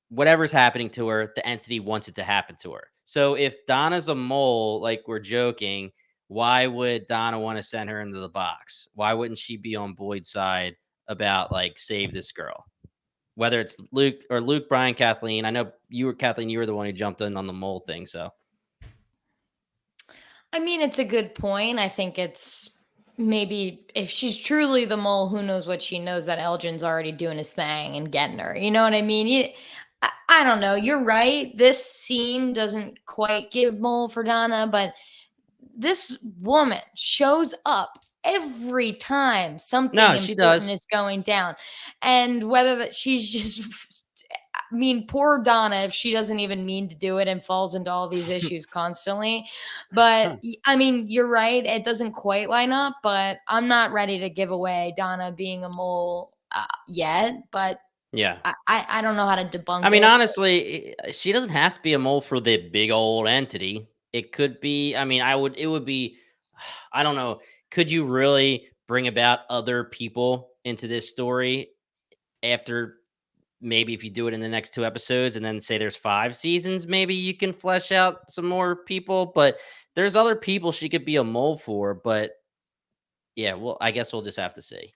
whatever's happening to her, the entity wants it to happen to her. So if Donna's a mole, like we're joking, why would Donna want to send her into the box? Why wouldn't she be on Boyd's side about like save this girl? Whether it's Luke, Brian, Kathleen. I know you were Kathleen, you were the one who jumped in on the mole thing. So I mean, it's a good point. I think it's maybe if she's truly the mole, who knows what she knows that Elgin's already doing his thing and getting her. You know what I mean? I don't know. You're right. This scene doesn't quite give mole for Donna, but this woman shows up every time something no, she important does. is going down. And whether that she's just I mean, poor Donna, if she doesn't even mean to do it and falls into all these issues constantly. But Huh. I mean, you're right. It doesn't quite line up, but I'm not ready to give away Donna being a mole yet. But Yeah. I don't know how to I debunk mean, it. honestly, she doesn't have to be a mole for the big old entity. It could be, I mean, it would be, I don't know. Could you really bring about other people into this story after maybe if you do it in the next 2 episodes and then say there's 5 seasons, maybe you can flesh out some more people, but there's other people she could be a mole for, but yeah, well, I guess we'll just have to see.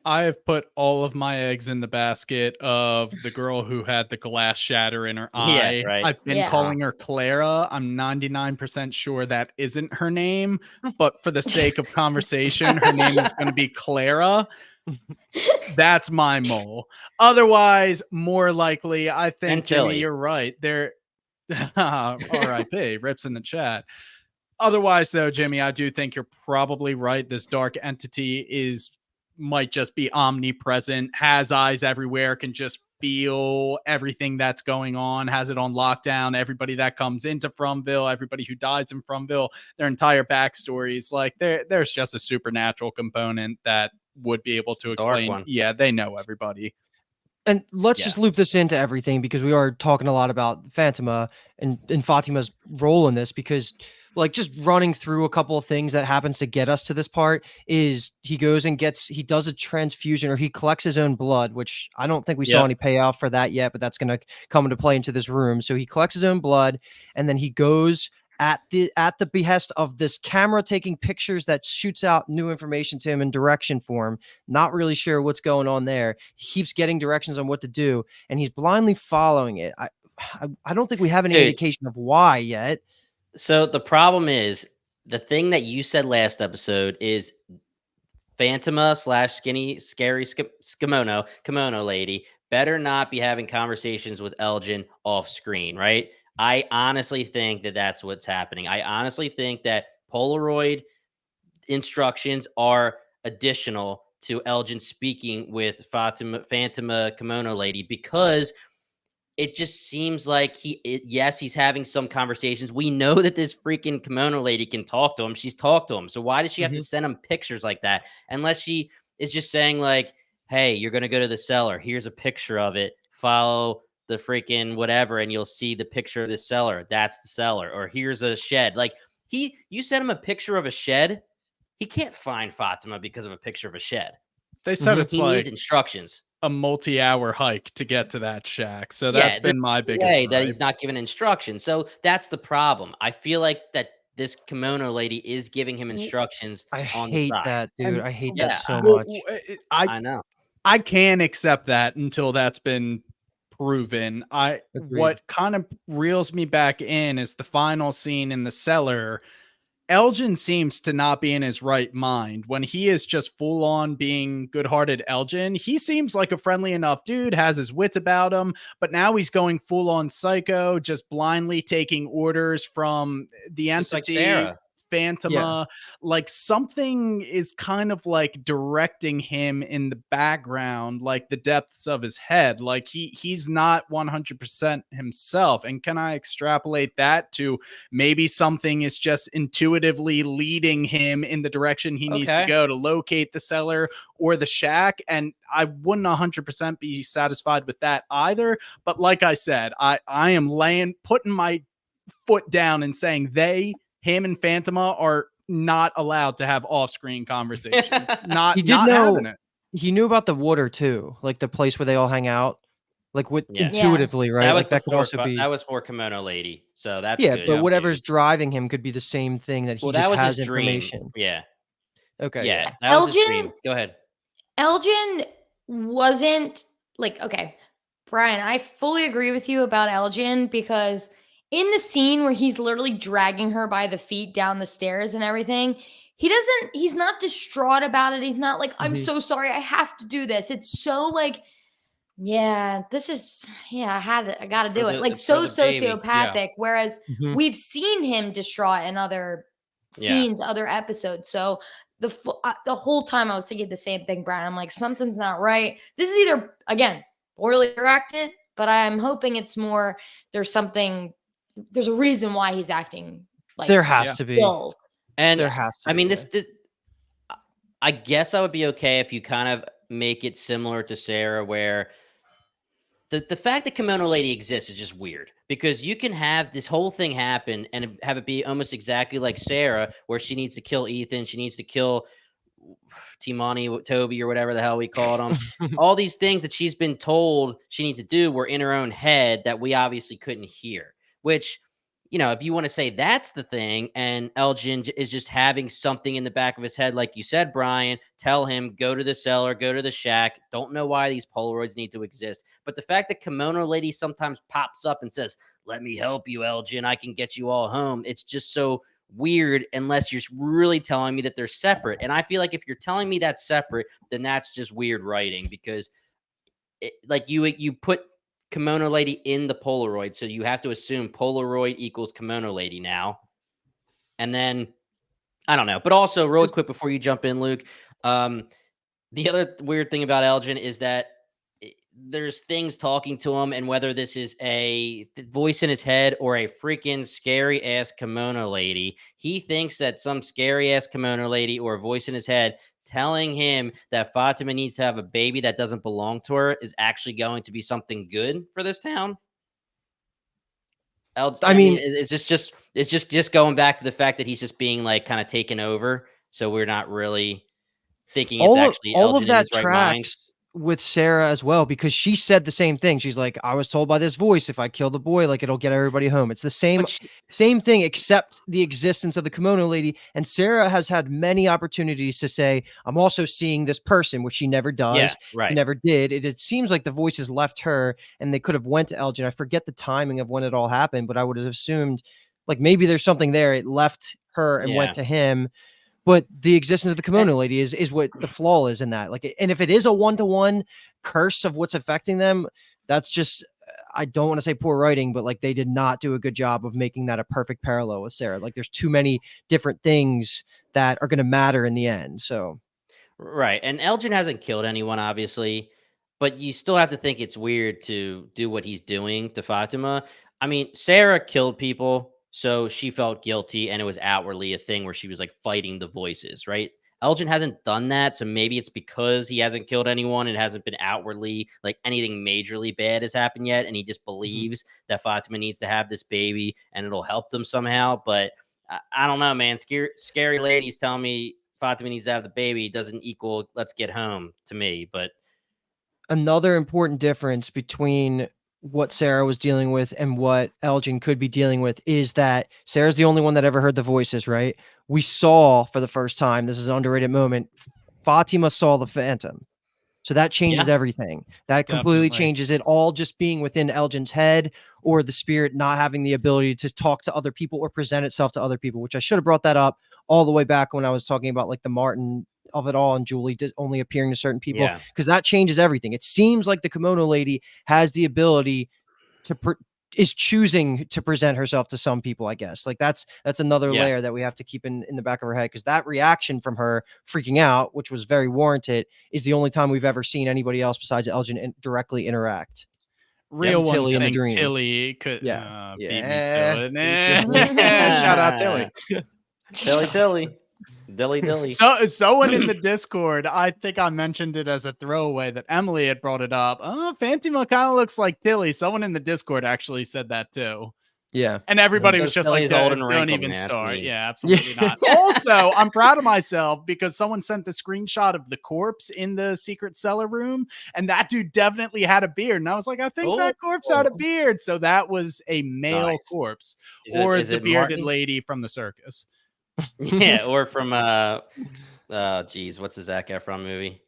I have put all of my eggs in the basket of the girl who had the glass shatter in her Yeah, eye. right. I've been Yeah. calling her Clara. I'm 99% sure that isn't her name, but for the sake of conversation, her name is going to be Clara. That's my mole. Otherwise, more likely, I And think, Jimmy, Tilly. you're right. There, RIP, rips in the chat. Otherwise, though, Jimmy, I do think you're probably right. This dark entity might just be omnipresent, has eyes everywhere, can just feel everything that's going on, has it on lockdown. Everybody that comes into Fromville, everybody who dies in Fromville, their entire backstories, like there's just a supernatural component that would be able to Dark explain. one. Yeah, they know everybody. And let's Yeah. just loop this into everything because we are talking a lot about Fatima and Fatima's role in this because like just running through a couple of things that happens to get us to this part is he goes and he does a transfusion or he collects his own blood, which I don't think we saw Yep. any payoff for that yet, but that's going to come into play into this room. So he collects his own blood and then he goes at the behest of this camera taking pictures that shoots out new information to him in direction form. Not really sure what's going on there. He keeps getting directions on what to do, and he's blindly following it. I don't think we have any Dude, indication of why yet. so the problem is the thing that you said last episode is Fatima slash skinny scary kimono lady better not be having conversations with Elgin off screen, right? I honestly think that that's what's happening. I honestly think that Polaroid instructions are additional to Elgin speaking with Fatima Kimono lady because it just seems like yes, he's having some conversations. We know that this freaking kimono lady can talk to him. She's talked to him. So why does she have to Mhm. send him pictures like that? Unless she is just saying like, "Hey, you're going to go to the cellar. Here's a picture of it. Follow the freaking whatever and you'll see the picture of the cellar. That's the cellar." Or here's a shed. Like you sent him a picture of a shed. He can't find Fatima because of a picture of a shed. They said Mhm. it's He needs like instructions. a multi-hour hike to get to that shack. So that's Yeah, there's been my no biggest way that gripe. he's not given instructions. So that's the problem. I feel like that this kimono lady is giving him W- instructions I on the hate side. that, dude. And I hate that Yeah, so well, much. I know. I can accept that until that's been proven. Agreed. What kind of reels me back in is the final scene in the cellar. Elgin seems to not be in his right mind when he is just full on being good hearted Elgin. He seems like a friendly enough dude, has his wits about him, but now he's going full on psycho, just blindly taking orders from the Just like entity. Sarah. Yeah. Fatima, like something is kind of like directing him in the background, like the depths of his head. Like he's not 100% himself. And can I extrapolate that to maybe something is just intuitively leading him in the direction he needs to Okay. go to locate the cellar or the shack? And I wouldn't 100% be satisfied with that either. But like I said, I am putting my foot down and saying him and Fatima are not allowed to have off-screen conversation. He did Not having know it. he knew about the water too, like the place where they all hang out, like with Yeah. Yeah. intuitively, right? Like that could also That be was for kimono lady. So that's yeah, good but Yeah. whatever's news. driving him could be the same thing that he Well, that just was his has dream. information. Yeah. Okay, Yeah, yeah. that was his Elgin dream. Go ahead. Elgin wasn't like, okay, Brian, I fully agree with you about Elgin because in the scene where he's literally dragging her by the feet down the stairs and everything, he's not distraught about it. He's not like, I'm Mhm. so sorry, I have to do this. It's so like, yeah, this is, yeah, I gotta do it. Like It's for so the baby. Yeah. sociopathic. Whereas Mhm. we've seen him distraught in other Yeah. scenes, other episodes. So the whole time I was thinking the same thing, Brian. I'm like, something's not right. This is either again poorly directed, but I'm hoping it's more. There's something. There's a reason why he's acting like There has Yeah. to be. ill. And There Yeah. has to I be, mean, yeah. this I guess I would be okay if you kind of make it similar to Sarah, where the fact that Kimono Lady exists is just weird because you can have this whole thing happen and have it be almost exactly like Sarah, where she needs to kill Ethan, she needs to kill Timani, Toby, or whatever the hell we called him. All these things that she's been told she needs to do were in her own head that we obviously couldn't hear, which if you want to say that's the thing, and Elgin is just having something in the back of his head, like you said, Brian, tell him, go to the cellar, go to the shack. Don't know why these Polaroids need to exist. But the fact that Kimono Lady sometimes pops up and says, let me help you, Elgin, I can get you all home. It's just so weird unless you're really telling me that they're separate. And I feel like if you're telling me that's separate, then that's just weird writing because like you put Kimono Lady in the Polaroid, so you have to assume Polaroid equals Kimono Lady now. And then I don't know, but also really quick before you jump in, Luke, the other weird thing about Elgin is that there's things talking to him, and whether this is a voice in his head or a freaking scary ass kimono lady, he thinks that some scary ass kimono lady or a voice in his head telling him that Fatima needs to have a baby that doesn't belong to her is actually going to be something good for this town. I I mean, mean, it's just going back to the fact that he's just being like kind of taken over, so we're not really thinking it's actually all of Elgin in that his right mind. tracks with Sarah as well because she said the same thing. She's like, I was told by this voice if I kill the boy, like it'll get everybody home. It's the same But she, same thing except the existence of the kimono lady. And Sarah has had many opportunities to say, I'm also seeing this person, which she never yeah, does. She right. never did. It seems like the voices left her and they could have went to Elgin. I forget the timing of when it all happened, but I would have assumed like maybe there's something there. It left her and went Yeah. to him. But the existence of the And kimono lady is what the flaw is in that. Like, and if it is a one-to-one curse of what's affecting them, that's just I don't want to say poor writing, but like they did not do a good job of making that a perfect parallel with Sarah. Like there's too many different things that are going to matter in the end. So right. And Elgin hasn't killed anyone, obviously, but you still have to think it's weird to do what he's doing to Fatima. I mean, Sarah killed people, so she felt guilty, and it was outwardly a thing where she was like fighting the voices, right? Elgin hasn't done that, so maybe it's because he hasn't killed anyone. It hasn't been outwardly like anything majorly bad has happened yet, and he just Mhm. believes that Fatima needs to have this baby, and it'll help them somehow. But I don't know, man. Scary ladies tell me Fatima needs to have the baby doesn't equal let's get home to me. But Another important difference between what Sarah was dealing with and what Elgin could be dealing with is that Sarah's the only one that ever heard the voices, right? We saw for the first time, this is an underrated moment, Fatima saw the Phantom. So that changes yeah, everything. That completely Definitely. changes it all, just being within Elgin's head or the spirit not having the ability to talk to other people or present itself to other people, which I should have brought that up all the way back when I was talking about like the Martin of it all and Julie only appearing to certain people, yeah, because that changes everything. It seems like the kimono lady has the ability to is choosing to present herself to some people, I guess. Like that's another yeah. layer that we have to keep in the back of our head, because that reaction from her freaking out, which was very warranted, is the only time we've ever seen anybody else besides Elgin directly interact. Yep. Real And ones Tilly in the think dream. Tilly could Yeah. beat me to Yeah. it. Beat you to it. Shout out Tilly. Tilly, Tilly, Dilly, Dilly. So someone in the Discord, I think I mentioned it as a throwaway that Emily had brought it up. Fatima kind of looks like Tilly. Someone in the Discord actually said that too. Yeah. And everybody was Because just like, Tilly's old and don't wrinkled, even man. That's start. mean. Yeah, Yeah. absolutely not. Also, I'm proud of myself because someone sent the screenshot of the corpse in the secret cellar room, and that dude definitely had a beard. And I was like, I think Oh, that corpse had a beard. So that was a male nice. corpse Is or is the it bearded Martin? lady from the circus. Yeah, or from geez, what's the Zac Efron movie?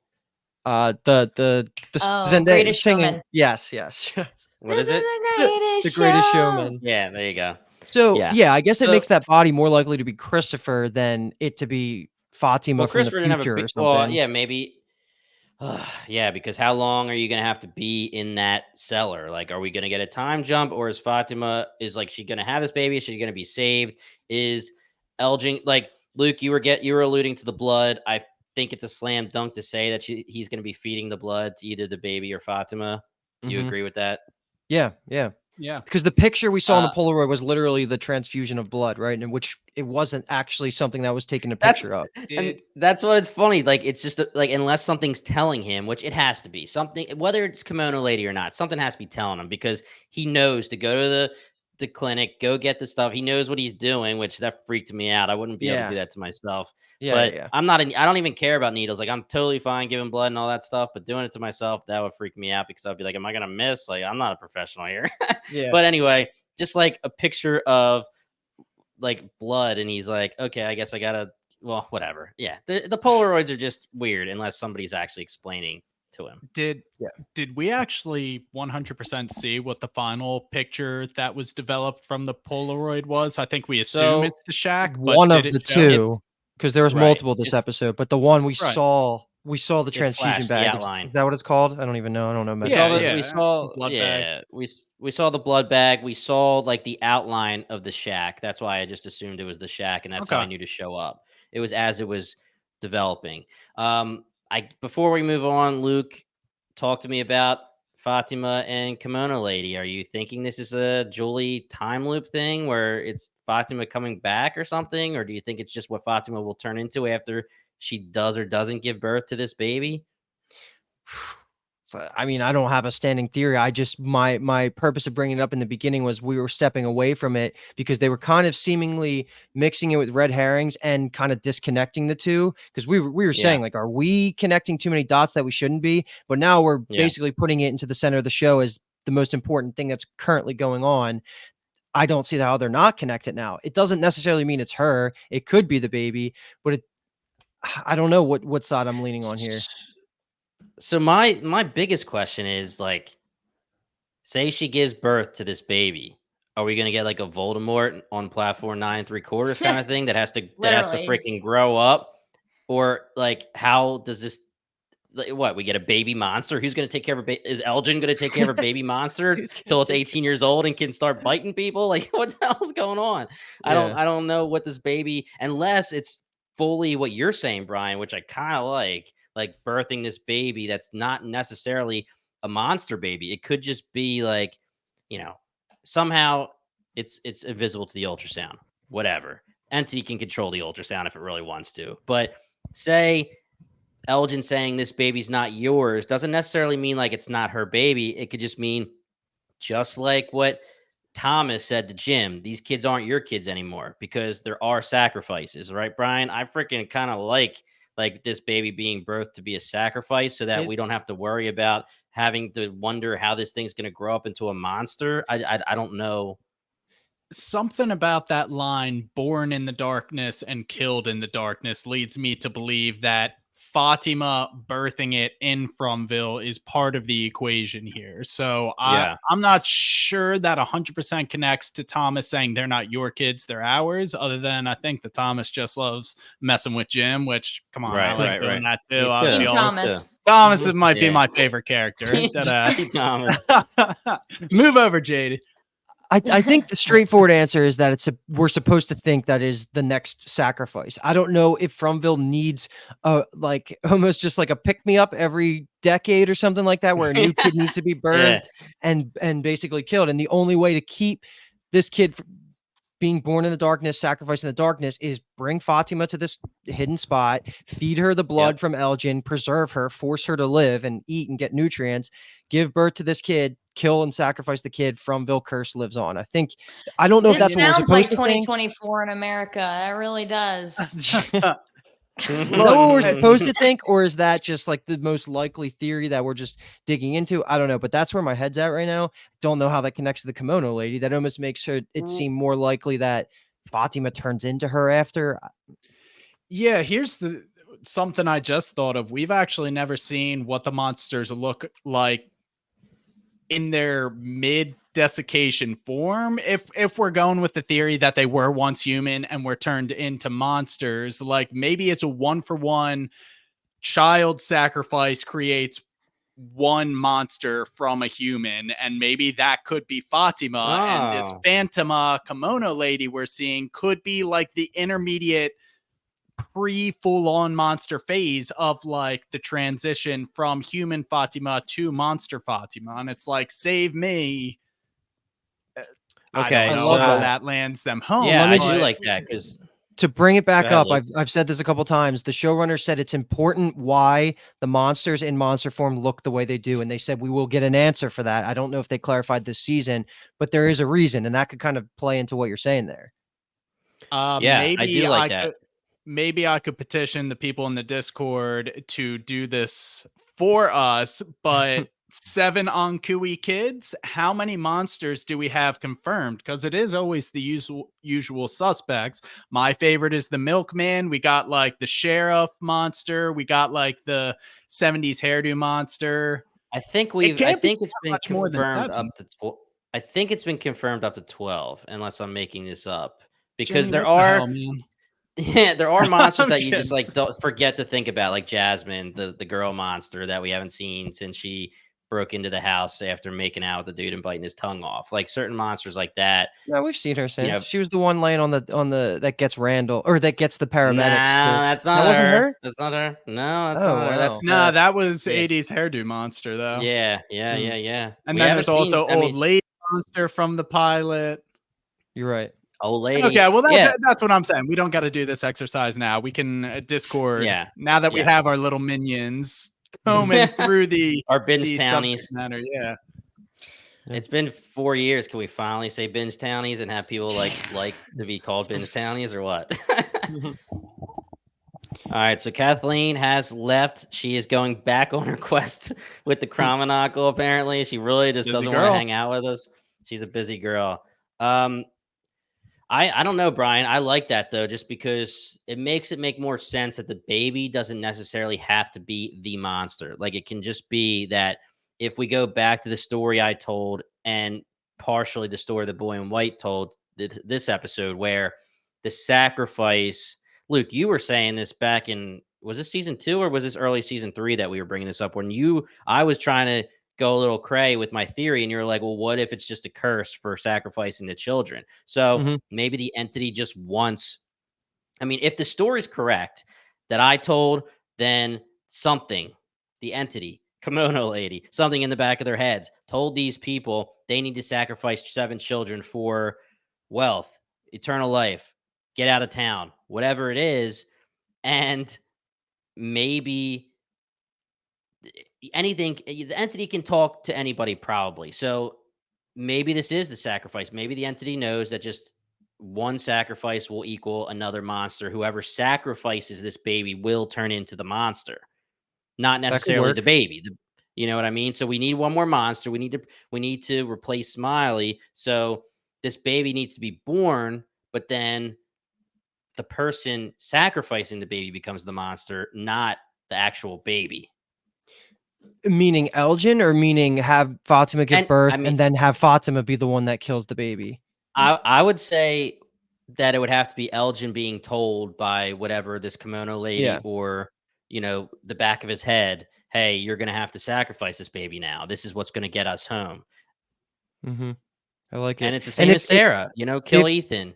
The Oh, Zendaya Greatest singing. Showman. Yes, yes. What This is is it? the The greatest Greatest show. Showman. Yeah, there you go. So, Yeah. yeah, I guess it So, makes that body more likely to be Christopher than it to be Fatima well, from the Christopher didn't have a future or big. Well, something. yeah, maybe. Yeah, because how long are you gonna have to be in that cellar? Like, are we gonna get a time jump, or is Fatima is like she gonna have this baby? Is she gonna be saved? Is Elgin like Luke? You were alluding to the blood. I think it's a slam dunk to say that he's gonna be feeding the blood to either the baby or Fatima. You Mhm. agree with that? Yeah, yeah. Yeah. Because the picture we saw in the Uh, Polaroid was literally the transfusion of blood, right? In which it wasn't actually something that was taken a That's picture of. and Did that's what it's funny. Like it's just like unless something's telling him, which it has to be something, whether it's Kimono Lady or not, something has to be telling him because he knows to go to the clinic, go get the stuff. He knows what he's doing, which that freaked me out. I wouldn't be able to Yeah. do that to myself. Yeah, yeah, But yeah. I'm not. I don't even care about needles. Like I'm totally fine giving blood and all that stuff. But doing it to myself, that would freak me out because I'd be like, am I gonna miss? Like I'm not a professional here. Yeah. But anyway, just like a picture of like blood and he's like, okay, I guess I gotta, well, whatever. Yeah, the Polaroids are just weird unless somebody's actually explaining to him. did Yeah. did we actually 100% see what the final picture that was developed from the Polaroid was? I think we assume So it's the shack, but One did of it the show? it 2, because there was right multiple this it episode, but the one Right. we saw the it transfusion flashed the bag. outline. Is that what it's called? I don't even know. I don't know We medical saw terms. we Yeah. saw Blood bag. yeah we saw the blood bag. We saw like the outline of the shack. That's why I just assumed it was the shack, and that's how I Okay. knew to show up. It was as it was developing. I before we move on, Luke, talk to me about Fatima and Kimono Lady. Are you thinking this is a Julie time loop thing where it's Fatima coming back or something, or do you think it's just what Fatima will turn into after she does or doesn't give birth to this baby? I mean, I don't have a standing theory. I just my purpose of bringing it up in the beginning was we were stepping away from it because they were kind of seemingly mixing it with red herrings and kind of disconnecting the two. Because we were Yeah, saying like, are we connecting too many dots that we shouldn't be? But now we're yeah. basically putting it into the center of the show as the most important thing that's currently going on. I don't see how they're not connected now. It doesn't necessarily mean it's her. It could be the baby, but I don't know what side I'm leaning on here. So my biggest question is like, say she gives birth to this baby. Are we gonna get like a Voldemort on platform 9 3/4 kind of thing that has to Literally. freaking grow up? Or like how does this like, what we get a baby monster? Who's gonna take care of a baby? Is Elgin gonna take care of a baby monster Who's gonna till it's take 18 years old and can start biting people? Like what the hell's going on? Yeah. I don't know what this baby unless it's fully what you're saying, Brian, which I kind of like birthing this baby that's not necessarily a monster baby. It could just be like, somehow it's invisible to the ultrasound. Whatever. Entity can control the ultrasound if it really wants to. But say Elgin saying this baby's not yours doesn't necessarily mean like it's not her baby. It could just mean just like what Thomas said to Jim, these kids aren't your kids anymore because there are sacrifices, right, Brian? I freaking kind of like this baby being birthed to be a sacrifice so that we don't It's have to worry about having to wonder how this thing's going to grow up into a monster. I don't know. something about that line, born in the darkness and killed in the darkness, leads me to believe that Fatima birthing it in Fromville is part of the equation here. So Yeah. I'm not sure that 100% connects to Thomas saying they're not your kids, they're ours, other than I think that Thomas just loves messing with Jim, which, come on, I Right, like right, doing right. that too. Me I'll too. be Team all, Me too. Thomas. Thomas might be Yeah. my favorite character. Deadass. Thomas. Move over, Jade. I think the straightforward answer is that we're supposed to think that is the next sacrifice. I don't know if Fromville needs like almost just like a pick me up every decade or something like that, where a new kid needs to be birthed and basically killed. And the only way to keep this kid being born in the darkness, sacrificed in the darkness, is bring Fatima to this hidden spot, feed her the blood from Elgin, preserve her, force her to live and eat and get nutrients, give birth to this kid, kill and sacrifice the kid. Fromville curse lives on. I don't know if This that's what we're sounds supposed like to think. 2024 in America. It really does. Is that what we're supposed to think, or is that just like the most likely theory that we're just digging into? I don't know, but that's where my head's at right now. Don't know how that connects to the kimono lady. That almost makes it seem more likely that Fatima turns into her after. Yeah, here's something I just thought of. We've actually never seen what the monsters look like in their mid desiccation form. If we're going with the theory that they were once human and were turned into monsters, like maybe it's a 1-for-1 child sacrifice creates one monster from a human, and maybe that could be Fatima, and this Fatima kimono lady we're seeing could be like the intermediate pre-full-on monster phase of like the transition from human Fatima to monster Fatima, and it's like, save me. I Okay, don't know love how that. that lands them home. Yeah, I do but like that because To bring it back ahead, up, Luke. I've said this a couple times. The showrunner said it's important why the monsters in monster form look the way they do, and they said we will get an answer for that. I don't know if they clarified this season, but there is a reason, and that could kind of play into what you're saying there. Yeah, I do like that. Maybe I could petition the people in the Discord to do this for us, but 7 Ankui kids, how many monsters do we have confirmed? Because it is always the usual suspects. My favorite is the milkman. We got like the sheriff monster. We got like the 70s hairdo monster. I think it's been confirmed up to 12. I think it's been confirmed up to 12, unless I'm making this up. Because Jimmy, there what the are hell, man? there are monsters I'm that you just kidding. like don't forget to think about, like Jasmine, the girl monster that we haven't seen since she broke into the house after making out with the dude and biting his tongue off. Like certain monsters like that. No, we've seen her since. know- She was the one laying on the that gets Randall, or that gets the Nah, paramedics. that's not That wasn't her. her? That's not her. No, that's Oh, not her. wow. That's Nah, that was yeah. 80s hairdo monster though. Yeah. And We then haven't there's also seen, I old mean, lady monster from the pilot. You're right. old lady. Okay, well Yeah. that's what I'm saying. We don't got to do this exercise now. We can Discord. Yeah. Now that we Yeah. have our little minions combing through Our binge the townies. subject matter. Yeah. It's been 4 years. Can we finally say binge townies and have people like to be called binge townies or what? All right, so Kathleen has left. She is going back on her quest with the Chromonacle, apparently. She really just Busy doesn't want to girl. hang out with us. She's a busy girl. I don't know, Brian. I like that, though, just because it makes it make more sense that the baby doesn't necessarily have to be the monster. Like, it can just be that if we go back to the story I told and partially the story the boy in white told this episode, where the sacrifice... Luke, you were saying this back in, was this season 2 or was this early season 3 that we were bringing this up, when I was trying to go a little cray with my theory, and you're like, well, what if it's just a curse for sacrificing the children? So maybe the entity just wants, I mean, if the story's correct that I told, then the entity Kimono lady, something in the back of their heads, told these people they need to sacrifice 7 children for wealth, eternal life, get out of town, whatever it is. And maybe anything, the entity can talk to anybody probably. So maybe this is the sacrifice. Maybe the entity knows that just one sacrifice will equal another monster. Whoever sacrifices this baby will turn into the monster, not That could necessarily the work. baby. You know what I mean? So we need one more monster. We need to replace Smiley. So this baby needs to be born, but then the person sacrificing the baby becomes the monster, not the actual baby. Meaning Elgin, or meaning have Fatima give And birth I mean, and then have Fatima be the one that kills the baby? I would say that it would have to be Elgin being told by whatever this kimono lady Yeah. or, the back of his head, "Hey, you're gonna have to sacrifice this baby now. This is what's gonna get us home." Mm-hmm. I like And it. it's the And same as Sarah, kill if Ethan.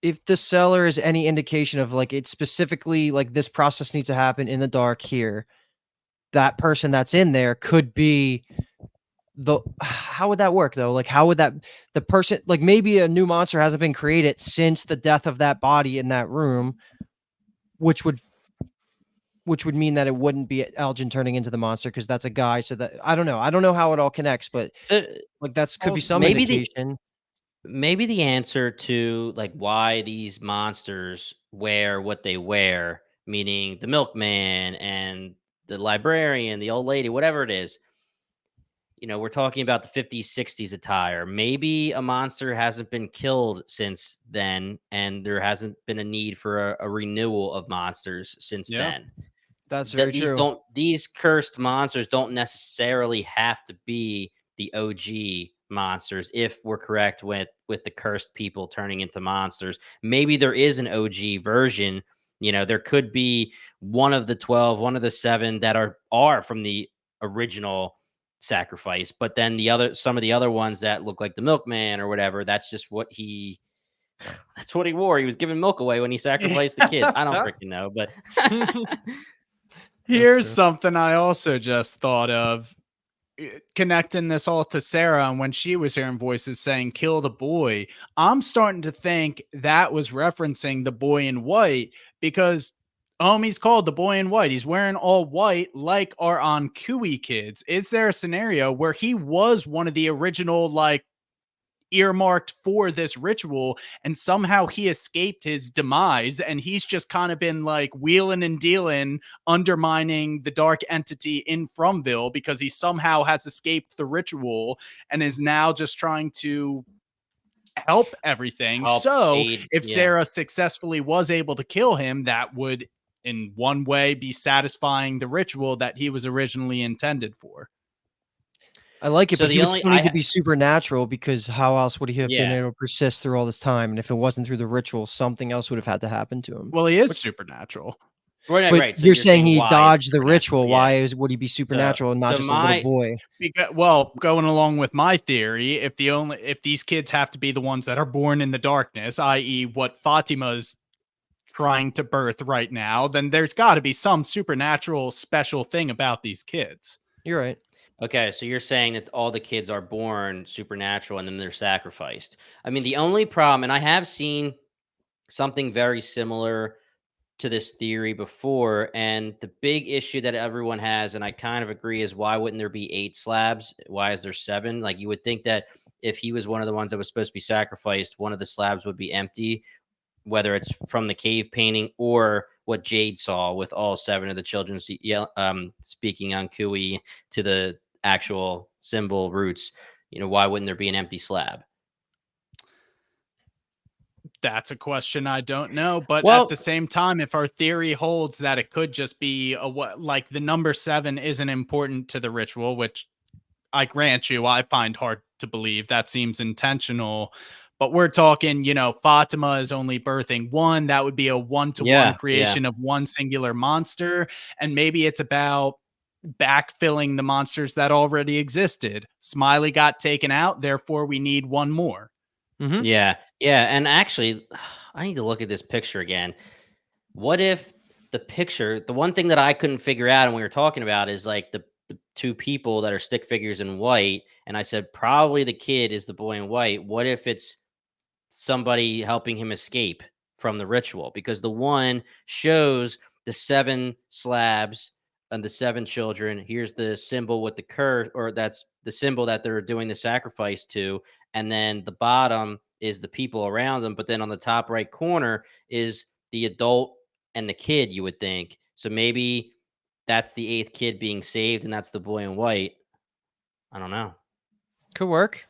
if the seller is any indication of like it's specifically like this process needs to happen in the dark here, that person that's in there could be the how would that work though? Like how would that the person like maybe a new monster hasn't been created since the death of that body in that room, which would mean that it wouldn't be Elgin turning into the monster because that's a guy. So that I don't know. I don't know how it all connects, but The like that's could be also some indication. maybe the answer to like why these monsters wear what they wear, meaning the milkman and the librarian, the old lady, whatever it is, we're talking about the 50s, 60s attire. Maybe a monster hasn't been killed since then, and there hasn't been a need for a renewal of monsters since Yeah. then. That's very These true. don't these cursed monsters don't necessarily have to be the OG monsters if we're correct with the cursed people turning into monsters. Maybe there is an OG version. There could be one of the 12, one of the 7 that are from the original sacrifice, but then some of the other ones that look like the milkman or whatever, that's what he wore. He was giving milk away when he sacrificed the kids. I don't freaking know, but That's Here's true. something I also just thought of, connecting this all to Sarah and when she was hearing voices saying kill the boy. I'm starting to think that was referencing the boy in white because he's called the boy in white. He's wearing all white like our on Kui kids. Is there a scenario where he was one of the original like earmarked for this ritual and somehow he escaped his demise and he's just kind of been like wheeling and dealing, undermining the dark entity in Fromville because he somehow has escaped the ritual and is now just trying to help everything? help So aid. if Yeah. Sarah successfully was able to kill him, that would in one way be satisfying the ritual that he was originally intended for. I like it, So but he the would only still need to be supernatural because how else would he have been yeah. able to persist through all this time? And if it wasn't through the ritual, something else would have had to happen to him. Well, he is supernatural. Right, But right. So you're you're saying saying he why it's dodged the supernatural. ritual. Yeah. Would he be So supernatural and not so just a little my boy? Well, going along with my theory, if these kids have to be the ones that are born in the darkness, i.e., what Fatima's trying to birth right now, then there's got to be some supernatural special thing about these kids. You're right. Okay, so you're saying that all the kids are born supernatural and then they're sacrificed. I mean, the only problem, and I have seen something very similar to this theory before, and the big issue that everyone has, and I kind of agree, is why wouldn't there be 8 slabs? Why is there 7? Like you would think that if he was one of the ones that was supposed to be sacrificed, one of the slabs would be empty, whether it's from the cave painting or what Jade saw with all 7 of the children speaking on Kui to the actual symbol roots. Why wouldn't there be an empty slab? That's a question I don't know, but at the Well, same time, if our theory holds that it could just be like the number 7 isn't important to the ritual, which I grant you, I find hard to believe. That seems intentional. But we're talking, Fatima is only birthing 1. That would be a 1-to-1 yeah, yeah. creation of one singular monster. And maybe it's about backfilling the monsters that already existed. Smiley got taken out, therefore we need one more. Mm-hmm. Yeah, yeah, and actually, I need to look at this picture again. What if the one thing that I couldn't figure out and we were talking about is like the two people that are stick figures in white, and I said probably the kid is the boy in white. What if it's somebody helping him escape from the ritual? Because the one shows the 7 slabs and the 7 children. Here's the symbol with the curse, or that's the symbol that they're doing the sacrifice to. And then the bottom is the people around them. But then on the top right corner is the adult and the kid, you would think. So maybe that's the 8th kid being saved, and that's the boy in white. I don't know. Could work.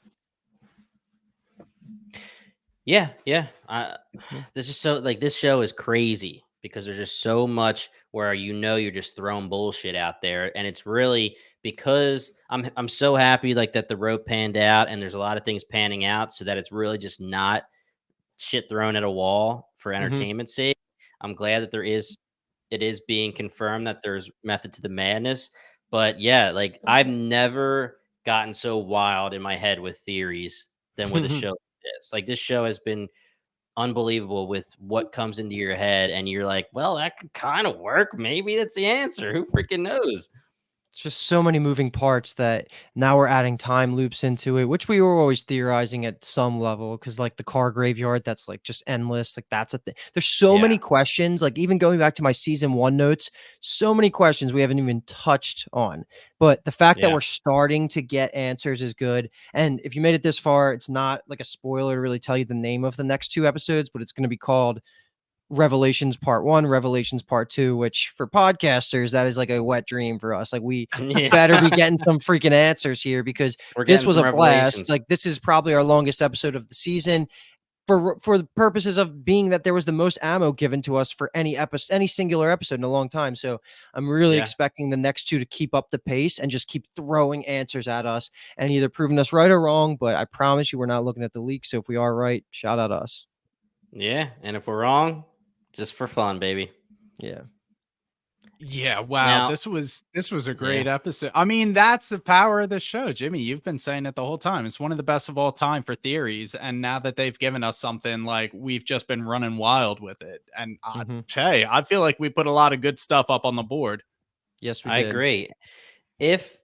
Yeah, yeah. Yeah. This is so like this show is crazy because there's just so much where you're just throwing bullshit out there, and it's really because I'm so happy like that the rope panned out, and there's a lot of things panning out, so that it's really just not shit thrown at a wall for Mhm. entertainment's sake. I'm glad that it is being confirmed that there's method to the madness. But yeah, like I've never gotten so wild in my head with theories than with a show like this. Like this show has been unbelievable with what comes into your head, and you're like, well, that could kind of work. Maybe that's the answer. Who freaking knows? It's just so many moving parts that now we're adding time loops into it, which we were always theorizing at some level. Cause like the car graveyard, that's like just endless. Like that's a thing. There's so Yeah. many questions. Like even going back to my season 1 notes, so many questions we haven't even touched on. But the fact that Yeah. we're starting to get answers is good. And if you made it this far, it's not like a spoiler to really tell you the name of the next 2 episodes, but it's going to be called Revelations Part 1, Revelations Part 2, which for podcasters, that is like a wet dream for us. Like we better be Yeah. getting some freaking answers here because We're this getting was some a blast. revelations. Like this is probably our longest episode of the season for the purposes of being that there was the most ammo given to us for any episode, any singular episode in a long time. So I'm really Yeah. expecting the next 2 to keep up the pace and just keep throwing answers at us and either proving us right or wrong. But I promise you, we're not looking at the leaks. So if we are right, shout out us. Yeah. And if we're wrong, just for fun, baby. Yeah. Yeah, wow. Now, This was a yeah. great episode. I mean, that's the power of the show, Jimmy. You've been saying it the whole time. It's one of the best of all time for theories, and now that they've given us something, like we've just been running wild with it. And Mhm. hey, I feel like we put a lot of good stuff up on the board. Yes, we I did. agree. If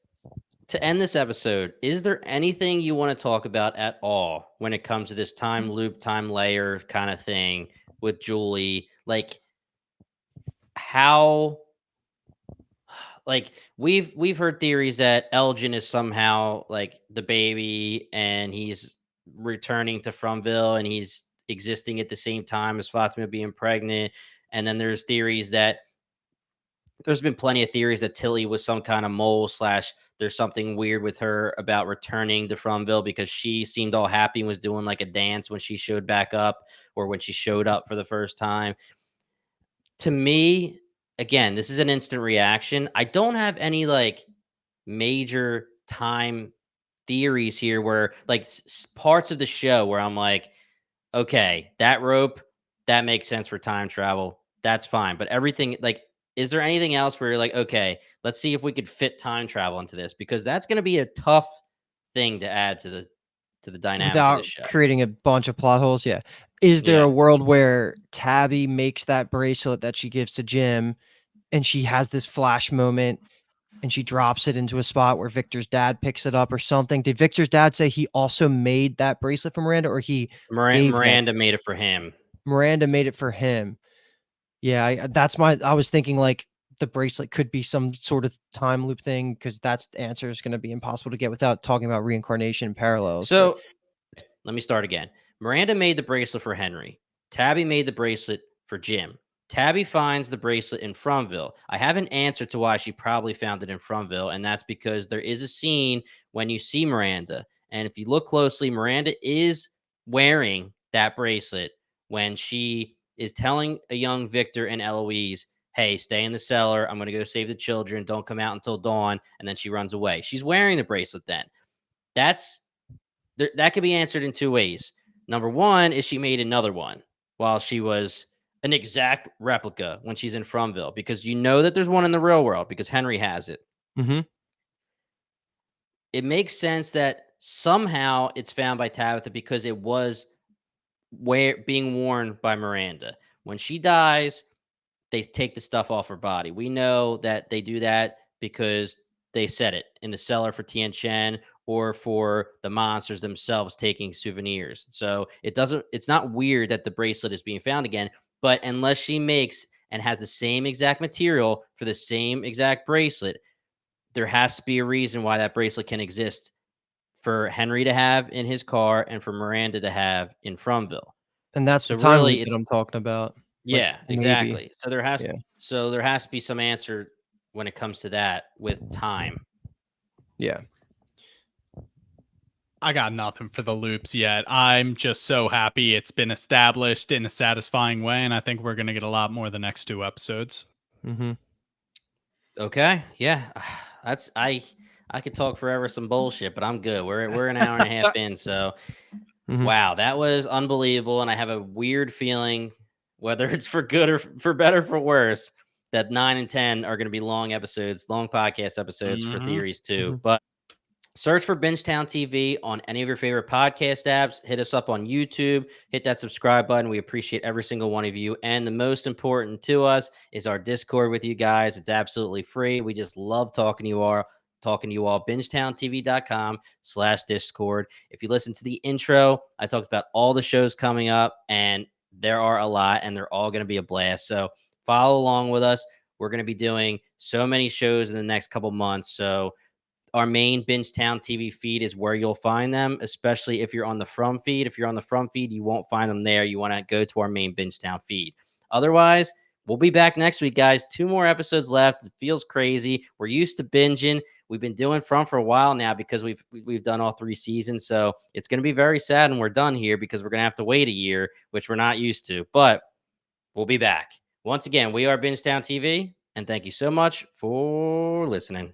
to end this episode, is there anything you want to talk about at all when it comes to this time loop, time layer kind of thing with Julie? Like how like we've heard theories that Elgin is somehow like the baby and he's returning to Fromville and he's existing at the same time as Fatima being pregnant. And then there's theories that there's been plenty of theories that Tilly was some kind of mole slash there's something weird with her about returning to Fromville because she seemed all happy and was doing like a dance when she showed back up or when she showed up for the first time. To me, again, this is an instant reaction. I don't have any like major time theories here where like parts of the show where I'm like, okay, that rope, that makes sense for time travel. That's fine. But everything, like, is there anything else where you're like, okay, let's see if we could fit time travel into this? Because that's going to be a tough thing to add to the dynamic of the Without show. creating a bunch of plot holes, yeah. Is there Yeah. a world where Tabby makes that bracelet that she gives to Jim, and she has this flash moment, and she drops it into a spot where Victor's dad picks it up or something? Did Victor's dad say he also made that bracelet for Miranda, or he gave that Miranda made it for him. Miranda made it for him? Yeah, I was thinking, like, the bracelet could be some sort of time loop thing because that's the answer is gonna be impossible to get without talking about reincarnation and parallels, but So let me start again. Miranda made the bracelet for Henry. Tabby made the bracelet for Jim. Tabby finds the bracelet in Fromville. I have an answer to why she probably found it in Fromville, and that's because there is a scene when you see Miranda. And if you look closely, Miranda is wearing that bracelet when she is telling a young Victor and Eloise, hey, stay in the cellar. I'm going to go save the children. Don't come out until dawn. And then she runs away. She's wearing the bracelet then. That's that could be answered in two ways. Number one is she made another one while she was an exact replica when she's in Fromville, because you know that there's one in the real world because Henry has it. Mhm. It makes sense that somehow it's found by Tabitha because it was being worn by Miranda. When she dies, they take the stuff off her body. We know that they do that because they set it in the cellar for Tien Shen or for the monsters themselves taking souvenirs. So it's not weird that the bracelet is being found again, but unless she makes and has the same exact material for the same exact bracelet, there has to be a reason why that bracelet can exist for Henry to have in his car and for Miranda to have in Fromville. And that's the So time really loop that it's I'm talking about. Like, yeah, maybe. exactly. So there has Yeah. to be some answer when it comes to that with time. Yeah. I got nothing for the loops yet. I'm just so happy it's been established in a satisfying way, and I think we're going to get a lot more the next 2 episodes. Mm-hmm. Okay. Yeah. I could talk forever some bullshit, but I'm good. We're an hour and a half in, so Mm-hmm. wow, that was unbelievable. And I have a weird feeling, whether it's for good or for better or for worse, that 9 and 10 are going to be long episodes, long podcast episodes for Mhm. theories too. Mm-hmm. But search for Bingetown TV on any of your favorite podcast apps. Hit us up on YouTube. Hit that subscribe button. We appreciate every single one of you. And the most important to us is our Discord with you guys. It's absolutely free. We just love talking to you all. BingetownTV.com/Discord. If you listen to the intro, I talked about all the shows coming up, and there are a lot, and they're all going to be a blast. So follow along with us. We're going to be doing so many shows in the next couple months. So our main Bingetown TV feed is where you'll find them, especially if you're on the From feed. If you're on the From feed, you won't find them there. You want to go to our main Bingetown feed. Otherwise, we'll be back next week, guys. 2 more episodes left. It feels crazy. We're used to binging. We've been doing From for a while now because we've done all 3 seasons. So it's going to be very sad when we're done here because we're going to have to wait a year, which we're not used to. But we'll be back. Once again, we are Bingetown TV, and thank you so much for listening.